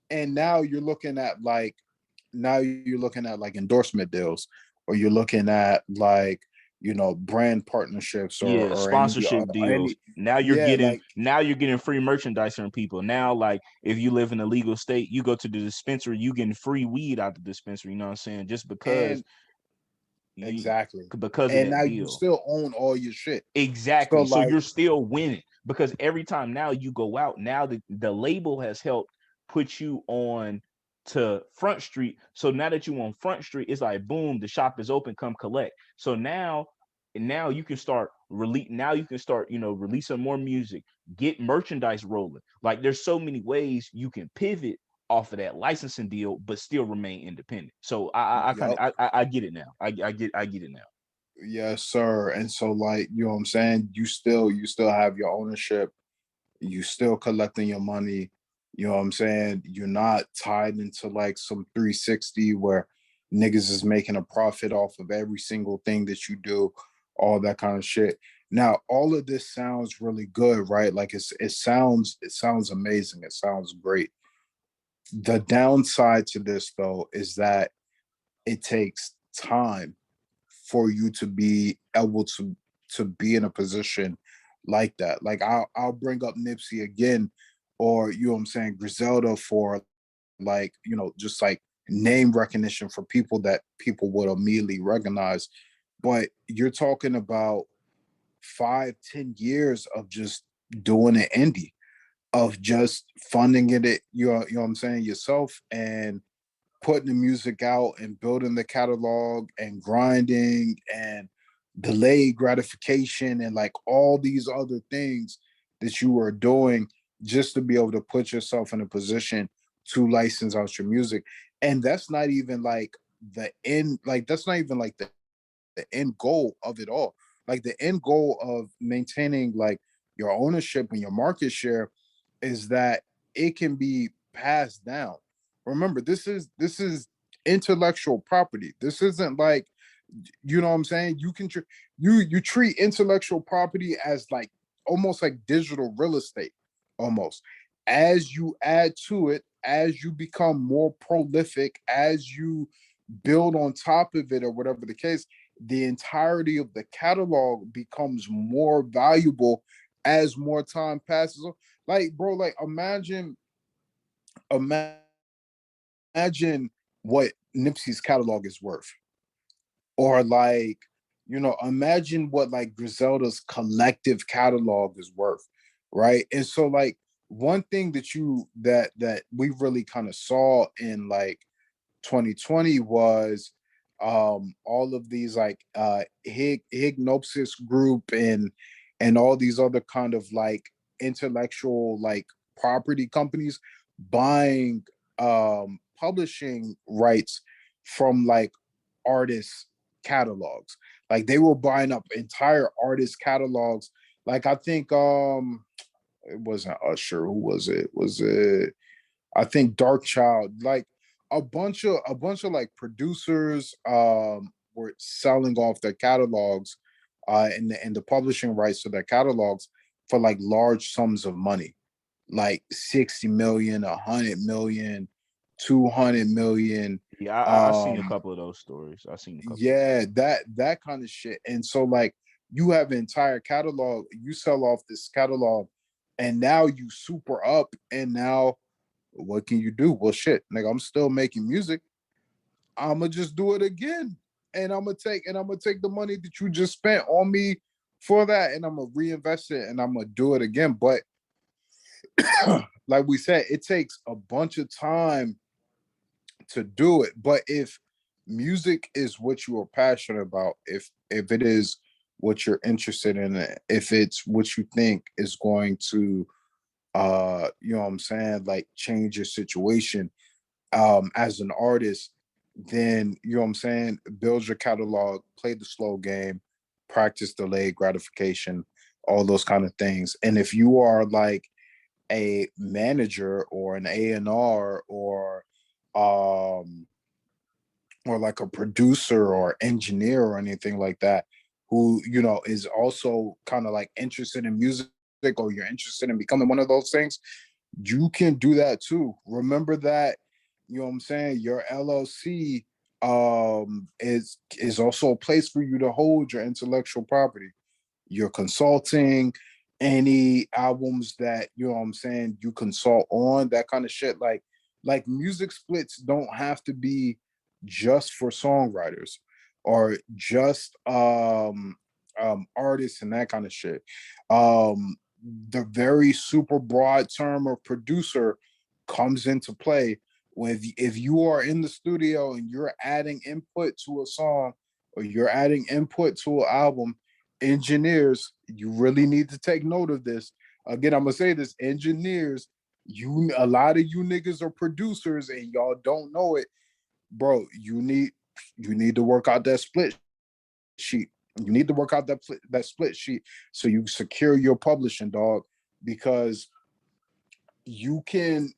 And now you're looking at like endorsement deals, or you're looking at like brand partnerships, or Yeah, or any sponsorship deals. any Now you're yeah, getting like. now you're getting free merchandise from people. Now, like if you live in a legal state, you go to the dispensary, you getting free weed out the dispensary. You know what I'm saying? Just because And you exactly. because of And that now you deal. still own all your shit. So Exactly. So like, you're still winning because every time now you go out, now the label has helped put you on to Front Street. So now that you on Front Street, it's like boom, the shop is open, come collect. So now you can start release now you can start, releasing more music, get merchandise rolling. Like there's so many ways you can pivot off of that licensing deal, but still remain independent. So I kind yup, of I get it now. I get it now. yes, sir. And so like, you know what I'm saying? You still have your ownership, you still collecting your money. You know what I'm saying? You're not tied into like some 360 where niggas is making a profit off of every single thing that you do, all that kind of shit. Now, all of this sounds really good, right? Like it sounds amazing. It sounds great. The downside to this though is that it takes time for you to be able to be in a position like that. Like I'll bring up Nipsey again, or you know what I'm saying, Griselda, for like just like name recognition for people that people would immediately recognize. But you're talking about 5-10 years of just doing it indie, of just funding it, you know what I'm saying, yourself, and putting the music out and building the catalog and grinding and delayed gratification and like all these other things that you are doing, just to be able to put yourself in a position to license out your music. And that's not even like the end, like that's not even like the end goal of it all. Like the end goal of maintaining like your ownership and your market share is that it can be passed down. Remember, this is intellectual property. This isn't like, you know what I'm saying? You treat intellectual property as like almost like digital real estate, almost. As you add to it, as you become more prolific, as you build on top of it, or whatever the case, the entirety of the catalog becomes more valuable as more time passes. Like, bro, like imagine what Nipsey's catalog is worth. Or like, imagine what like Griselda's collective catalog is worth, right? And so like one thing that we really kind of saw in like 2020 was all of these like Hypnosis Group and all these other kind of like intellectual like property companies buying publishing rights from like artists catalogs. Like they were buying up entire artist catalogs. Like I think it wasn't Usher. Who was it? Was it, I think, Dark Child? Like a bunch of like producers were selling off their catalogs and the publishing rights to their catalogs for like large sums of money, like 60 million, 100 million, 200 million. Yeah, I seen a Um couple of those stories. I seen a couple of yeah, that kind of shit. And so like you have an entire catalog, you sell off this catalog, and now you super up, and now what can you do? Well, shit, nigga, I'm still making music. I'ma just do it again. And I'm gonna take the money that you just spent on me for that, and I'm gonna reinvest it, and I'm gonna do it again. But like we said, it takes a bunch of time to do it. But if music is what you are passionate about, if it is what you're interested in, if it's what you think is going to you know what I'm saying, like change your situation as an artist, then you know what I'm saying, build your catalog, play the slow game, practice delayed gratification, all those kind of things. And if you are like a manager or an A&R um or like a producer or engineer or anything like that, who you know is also kind of like interested in music, or you're interested in becoming one of those things, you can do that too. Remember that, you know what I'm saying, your LLC is also a place for you to hold your intellectual property, your consulting, any albums that you know what I'm saying you consult on, that kind of shit. Like music splits don't have to be just for songwriters or just artists and that kind of shit. The very super broad term of producer comes into play when, if you are in the studio and you're adding input to a song or you're adding input to an album. Engineers, you really need to take note of this. Again, I'm gonna say this: engineers, you, a lot of you niggas are producers and y'all don't know it, bro. You need to work out that split sheet. You need to work out that split sheet so you secure your publishing, dog, because you can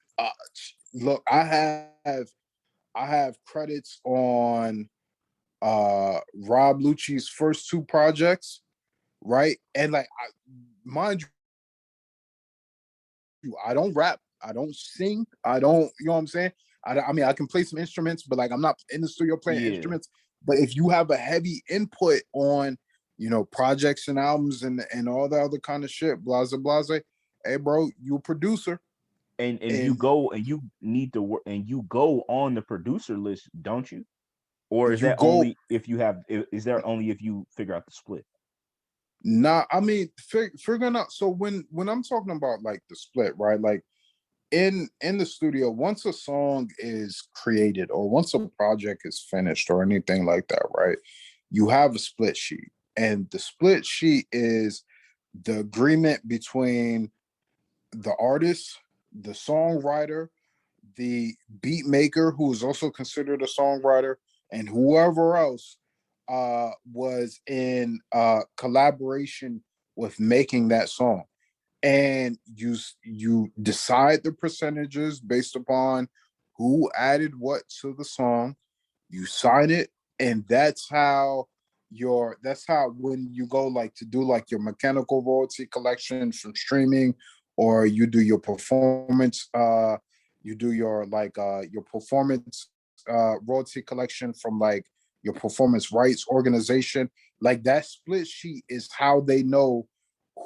look. I have credits on Rob Lucci's first two projects, right? And like, mind you, I don't rap, I don't sing, I don't, you know what I'm saying? I mean, I can play some instruments, but like, I'm not in the studio playing yeah. instruments. But if you have a heavy input on, you know, projects and albums and all that other kind of shit, blase blase, hey, bro, you a producer, And you and go and you need to work and you go on the producer list, don't you? Or is you that go. only if you have? Is there only if you figure out the split? Nah, I mean, figuring out. So when I'm talking about like the split, right? Like in the studio, once a song is created or once a project is finished or anything like that, right, you have a split sheet, and the split sheet is the agreement between the artist, the songwriter, the beat maker, who is also considered a songwriter, and whoever else was in collaboration with making that song. And you decide the percentages based upon who added what to the song. You sign it, and that's how when you go like to do like your mechanical royalty collection from streaming, or you do your performance you do your performance royalty collection from like your performance rights organization. Like that split sheet is how they know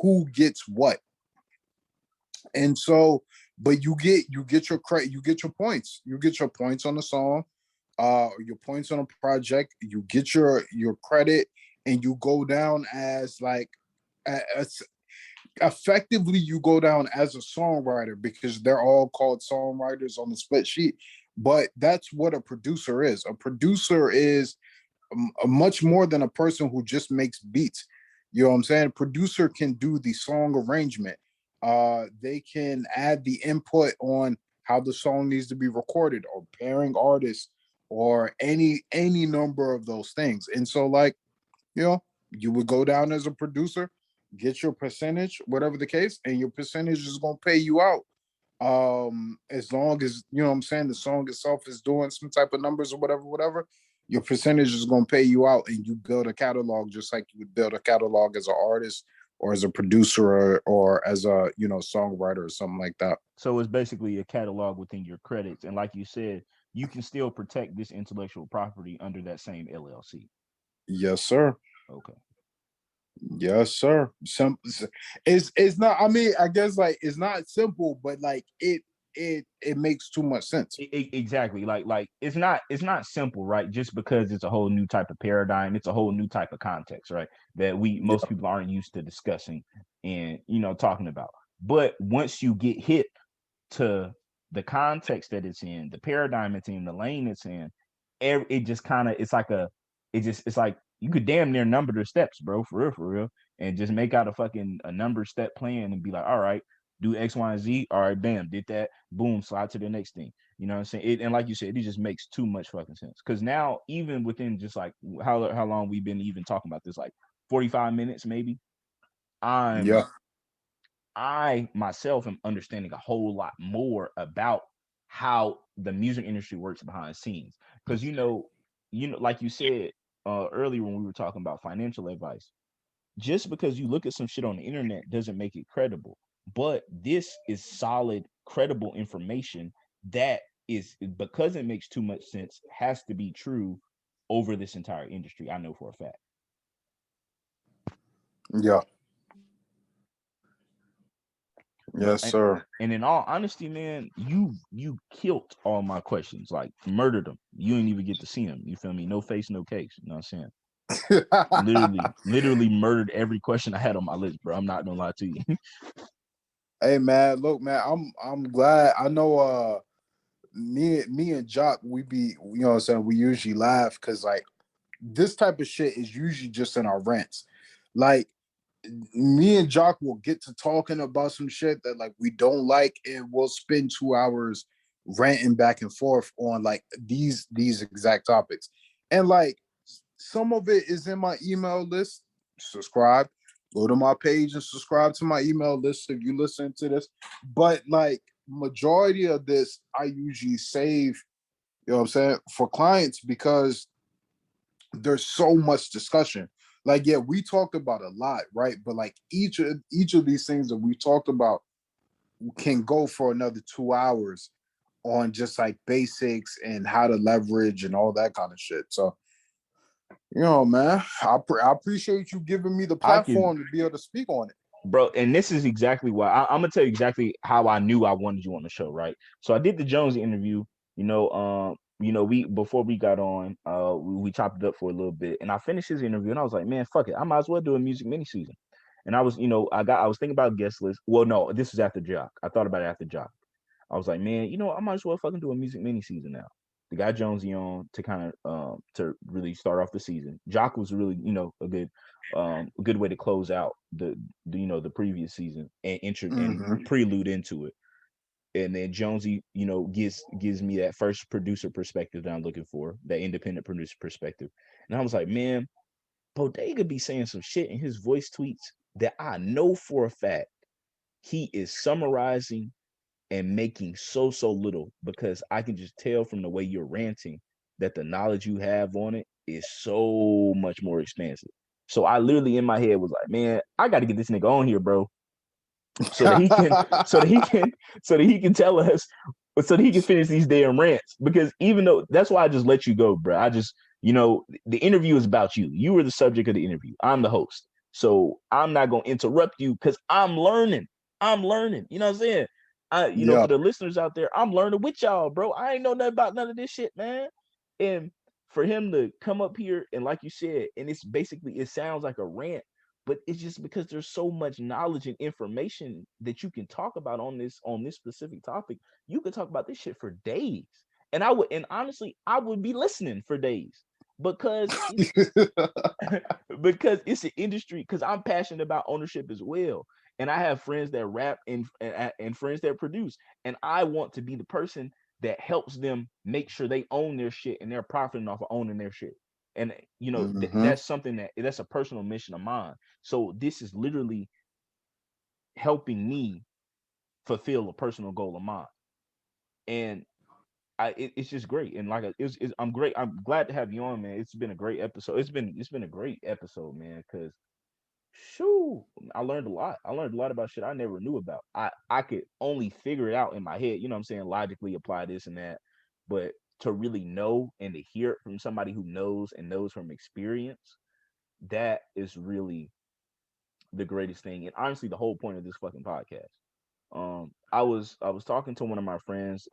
who gets what. And so, but you get your credit, you get your points on the song, your points on a project, you get your credit, and you go down as like, as effectively you go down as a songwriter because they're all called songwriters on the split sheet. But that's what a producer is. A producer is much more than a person who just makes beats. You know what I'm saying? Producer can do the song arrangement. They can add the input on how the song needs to be recorded, or pairing artists, or any number of those things. And so, like, you know, you would go down as a producer, get your percentage, whatever the case, and your percentage is gonna pay you out. As long as, you know what I'm saying, the song itself is doing some type of numbers or whatever, your percentage is gonna pay you out, and you build a catalog just like you would build a catalog as an artist or as a producer, or as a, you know, songwriter or something like that. So it's basically a catalog within your credits, and like you said, you can still protect this intellectual property under that same LLC. Yes, sir. Okay. Yes, sir. It's not. I mean, I guess like it's not simple, but like it makes too much sense. Exactly. Like it's not simple, right? Just because it's a whole new type of paradigm, it's a whole new type of context, right? That we most Yeah. people aren't used to discussing and talking about. But once you get hit to the context that it's in, the paradigm it's in, the lane it's in, it just kind of, it's like you could damn near number the steps, bro, for real, and just make out a number step plan and be like, all right, do X, Y, and Z. All right, bam, did that. Boom, slide to the next thing. You know what I'm saying? And like you said, it just makes too much fucking sense. Because now, even within just like how long we've been even talking about this, like 45 minutes maybe, I'm Yeah. I myself am understanding a whole lot more about how the music industry works behind the scenes. Because like you said earlier when we were talking about financial advice, just because you look at some shit on the internet doesn't make it credible. But this is solid, credible information that is, because it makes too much sense, has to be true over this entire industry. I know for a fact. Yeah. But Yes, sir. and in all honesty, man, you killed all my questions, like murdered them. You didn't even get to see them. You feel me? No face, no case. You know what I'm saying? Literally murdered every question I had on my list, bro. I'm not gonna lie to you. Hey man, look, man, I'm glad. I know me and Jock, we be, you know what I'm saying, we usually laugh because like this type of shit is usually just in our rants. Like me and Jock will get to talking about some shit that like we don't like, and we'll spend 2 hours ranting back and forth on like these exact topics. And like some of it is in my email list. Subscribe, go to my page and subscribe to my email list if you listen to this. But like majority of this I usually save, you know what I'm saying, for clients because there's so much discussion. Like, yeah, we talked about a lot, right? But like each of these things that we talked about can go for another 2 hours on just like basics and how to leverage and all that kind of shit. So, you know, man, I appreciate you giving me the I can, platform to be able to speak on it. bro, and this is exactly why I'm gonna tell you exactly how I knew I wanted you on the show, right? So I did the Jonesy interview. We before we got on, we chopped it up for a little bit, and I finished his interview, and I was like, man, fuck it, I might as well do a music mini season. And I was, I was thinking about guest list. Well, no, this was after Jock. I thought about it after Jock. I was like, man, I might as well fucking do a music mini season now. The guy Jonesy on to kind of to really start off the season. Jock was really, a good way to close out the previous season and Mm-hmm. prelude into it. And then Jonesy, gives me that first producer perspective that I'm looking for, that independent producer perspective. And I was like, man, Bodega be saying some shit in his voice tweets that I know for a fact he is summarizing and making so little, because I can just tell from the way you're ranting that the knowledge you have on it is so much more expansive. So I literally in my head was like, man, I got to get this nigga on here, bro, so that he can, so that he can, so that he can tell us, so that he can finish these damn rants. Because even though that's why I just let you go, bro. I just, the interview is about you. You were the subject of the interview. I'm the host, so I'm not gonna interrupt you because I'm learning. I'm learning. You know what I'm saying? For Yeah. the listeners out there, I'm learning with y'all, bro. I ain't know nothing about none of this shit, man. And for him to come up here and, like you said, and it's basically, it sounds like a rant, but it's just because there's so much knowledge and information that you can talk about on this specific topic. You could talk about this shit for days. And honestly, I would be listening for days because it's because it's an industry, because I'm passionate about ownership as well. And I have friends that rap and friends that produce. And I want to be the person that helps them make sure they own their shit and they're profiting off of owning their shit. And Mm-hmm. that's something that's a personal mission of mine. So this is literally helping me fulfill a personal goal of mine. And it's just great. And like I'm great. I'm glad to have you on, man. It's been a great episode. It's been a great episode, man, because shoo, I learned a lot. I learned a lot about shit I never knew about. I could only figure it out in my head, you know what I'm saying, logically apply this and that. But to really know and to hear it from somebody who knows and knows from experience, that is really the greatest thing. And honestly, the whole point of this fucking podcast. I was talking to one of my friends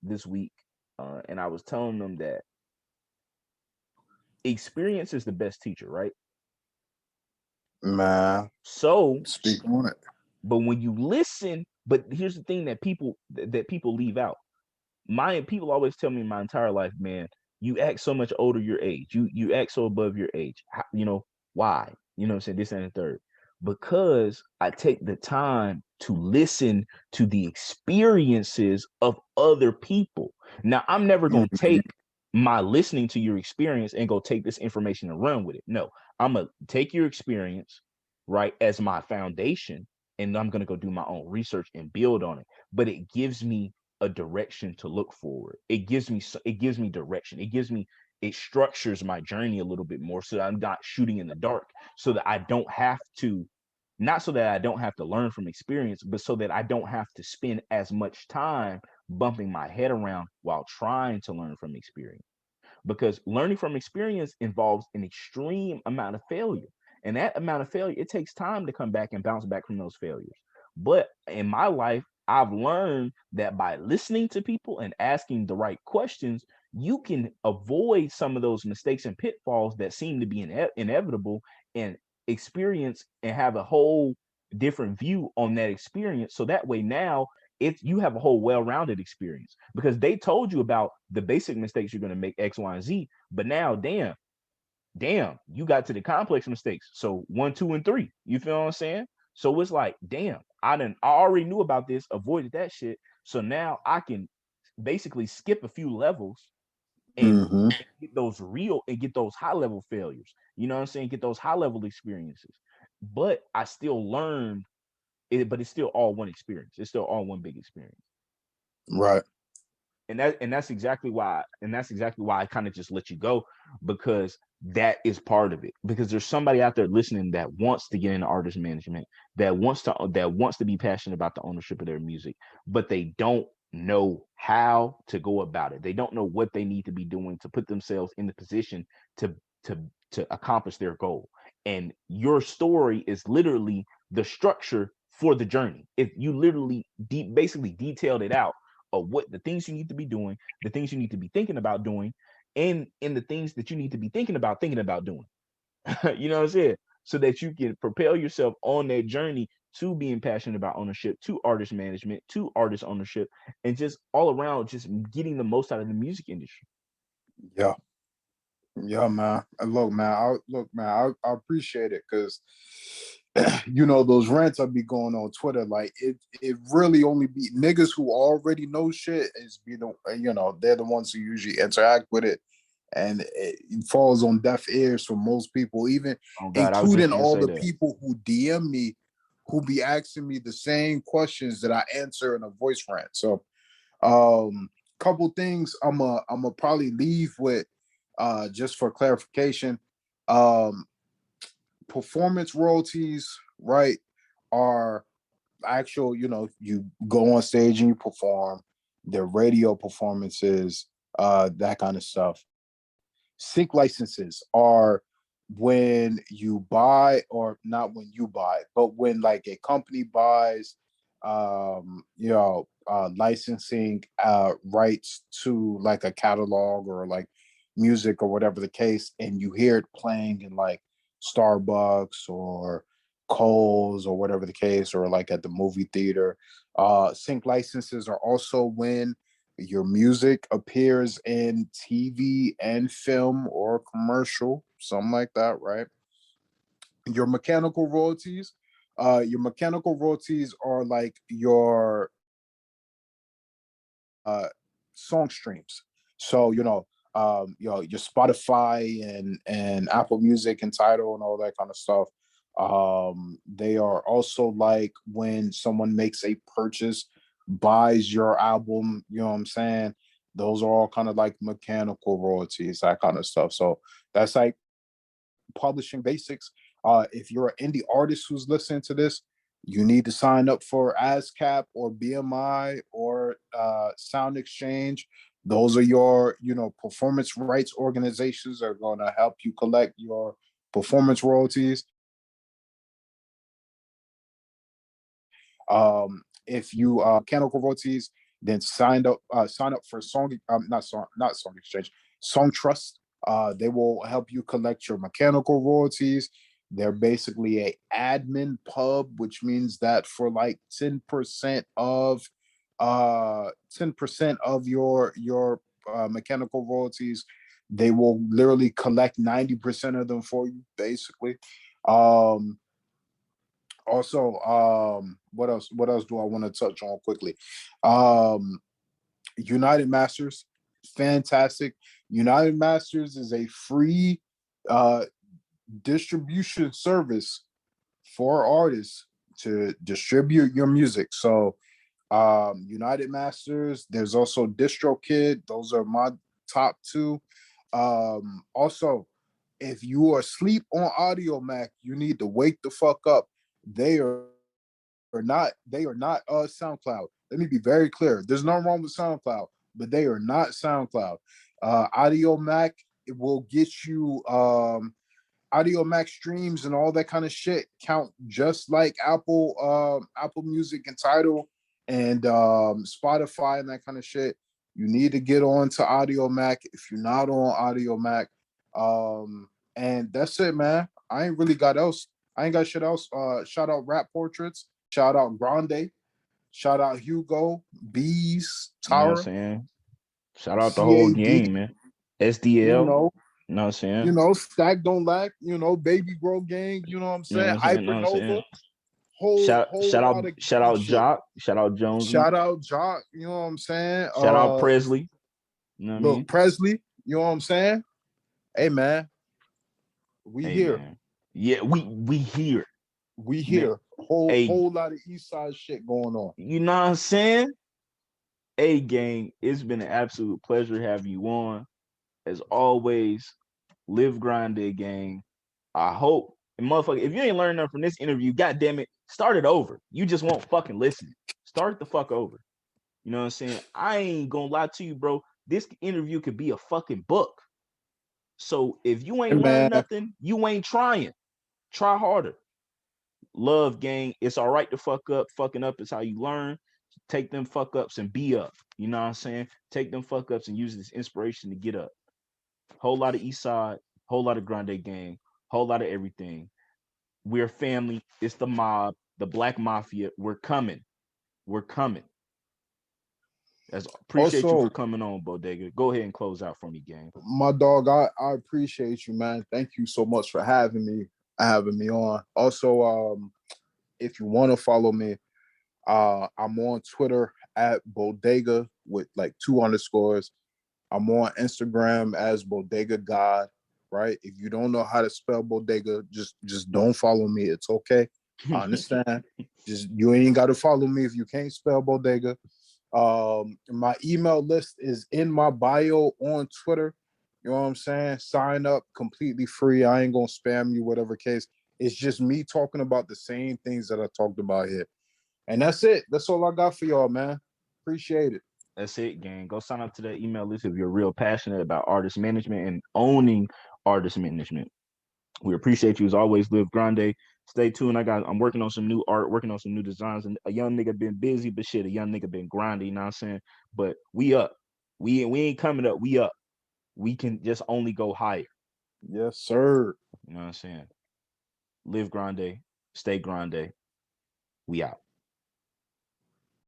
this week, and I was telling them that experience is the best teacher, right? Man, So speak on it. but when you listen, but here's the thing that people leave out. My people always tell me my entire life, man, you act so much older your age. You act so above your age. Why? You know what I'm saying? This and the third. Because I take the time to listen to the experiences of other people. Now, I'm never gonna Mhm. take my listening to your experience and go take this information and run with it. No, I'm gonna take your experience, right, as my foundation, and I'm gonna go do my own research and build on it. But it gives me a direction to look forward. It gives me direction. It structures my journey a little bit more so that I'm not shooting in the dark, so that I don't have to, not so that I don't have to learn from experience, but so that I don't have to spend as much time bumping my head around while trying to learn from experience, because learning from experience involves an extreme amount of failure. And that amount of failure, it takes time to come back and bounce back from those failures. But in my life, I've learned that by listening to people and asking the right questions, you can avoid some of those mistakes and pitfalls that seem to be inevitable, and experience and have a whole different view on that experience. So that way now it's you have a whole well-rounded experience, because they told you about the basic mistakes you're going to make, X, Y, and Z. But now, damn, you got to the complex mistakes. So 1, 2, and 3. You feel what I'm saying? So it's like, damn, I already knew about this, avoided that shit. So now I can basically skip a few levels and Mhm. get those high level failures. You know what I'm saying? Get those high level experiences. But I still learned it, but it's still all one experience. It's still all one big experience. Right. And that's exactly why I kind of just let you go, because that is part of it. Because there's somebody out there listening that wants to get into artist management, that wants to be passionate about the ownership of their music, but they don't know how to go about it. They don't know what they need to be doing to put themselves in the position to to to accomplish their goal. And your story is literally the structure for the journey. If you literally basically detailed it out of what the things you need to be doing, the things you need to be thinking about doing, and in the things that you need to be thinking about doing. You know what I'm saying? So that you can propel yourself on that journey to being passionate about ownership, to artist management, to artist ownership, and just all around just getting the most out of the music industry. Yeah. Yeah, man. I appreciate it because those rants I be going on Twitter, like it really only be niggas who already know shit is be the they're the ones who usually interact with it, and it falls on deaf ears for most people, even Oh God, I was just including gonna all say the that. people who DM me, who be asking me the same questions that I answer in a voice rant. So couple things I'm a probably leave with just for clarification. Um Performance royalties, right, are actual, you go on stage and you perform, the radio performances, that kind of stuff. Sync licenses are when you buy, or not when you buy, but when like a company buys licensing rights to like a catalog or like music or whatever the case, and you hear it playing in like Starbucks or Kohl's or whatever the case, or like at the movie theater. Sync licenses are also when your music appears in TV and film or commercial, something like that, right? Your mechanical royalties. Your mechanical royalties are like uh song streams. So your Spotify and Apple Music and Tidal and all that kind of stuff. They are also like when someone makes a purchase, buys your album. You know what I'm saying? Those are all kind of like mechanical royalties, that kind of stuff. So that's like publishing basics. If you're an indie artist who's listening to this, you need to sign up for ASCAP or BMI or Sound Exchange. Those are your, performance rights organizations that are going to help you collect your performance royalties. If you mechanical royalties, then sign up for not Song Exchange, Song Trust. They will help you collect your mechanical royalties. They're basically a admin pub, which means that for like 10% of your mechanical royalties, they will literally collect 90% of them for you, basically. Um, Also, what else do I want to touch on quickly? um United Masters, fantastic. United Masters is a free uh distribution service for artists to distribute your music. So United Masters, there's also DistroKid. Those are my top two. Also, if you are asleep on Audio Mac, you need to wake the fuck up. They are not SoundCloud. Let me be very clear. There's nothing wrong with SoundCloud, but they are not SoundCloud. Audio Mac, it will get you Audio Mac streams and all that kind of shit count just like Apple Music and Tidal and Spotify and that kind of shit. You need to get on to Audio Mac if you're not on Audio Mac. And that's it, man. I ain't really got else. I ain't got shit else. Shout out Rap Portraits. Shout out Grande. Shout out Hugo, Bees, You know what I'm Tara, saying? Shout out the whole CAD. gang, man. You SDL. know, You know what I'm saying? Stack Don't Lack, Baby Grow Gang, you know what I'm You know what saying? I'm saying? You know what I'm saying? Hypernova, whole lot of Shout gang out shit. Jock. Shout out Jonesy. Shout out Jock, you know what I'm saying? Shout out Presley. You know what I Look, mean? Presley, you know what I'm saying? Hey man, we Hey here. man. Yeah, we here. We Man. here. Whole Hey, whole lot of East Side shit going on. you know what I'm saying? Hey gang, it's been an absolute pleasure having you on. As always, live grind day, gang. I hope, and motherfucker, if you ain't learned nothing from this interview, goddamn it, start it over. You just won't fucking listen. Start the fuck over. You know what I'm saying? I ain't gonna lie to you, bro. This interview could be a fucking book. So if you Hey ain't learned man, nothing, you ain't trying. Try harder. Love, gang. It's all right to fuck up. Fucking up is how you learn. Take them fuck ups and be up. You know what I'm saying? Take them fuck ups and use this inspiration to get up. Whole lot of East Side, whole lot of Grande Gang, whole lot of everything. We're family. It's the mob, the Black Mafia. We're coming. We're coming. As appreciate you for also coming on, Bodega. Go ahead and close out for me, gang. my dog, I appreciate you, man. Thank you so much for having me on. Also, if you want to follow me, I'm on Twitter at Bodega with like two underscores. I'm on Instagram as Bodega God. Right. If you don't know how to spell Bodega, just don't follow me. It's okay. I understand. Just you ain't got to follow me if you can't spell Bodega. My email list is in my bio on Twitter. You know what I'm saying? Sign up completely free. I ain't gonna spam you, whatever case. It's just me talking about the same things that I talked about here. And that's it. That's all I got for y'all, man. Appreciate it. That's it, gang. Go sign up to that email list if you're real passionate about artist management and owning artist management. We appreciate you as always, Live Grande. Stay tuned. I'm working on some new art, working on some new designs. And a young nigga been busy, but shit, a young nigga been grinding, you know what I'm saying? But we up. We ain't coming up, we up. We can just only go higher. Yes, sir. You know what I'm saying? Live Grande. Stay grande. We out.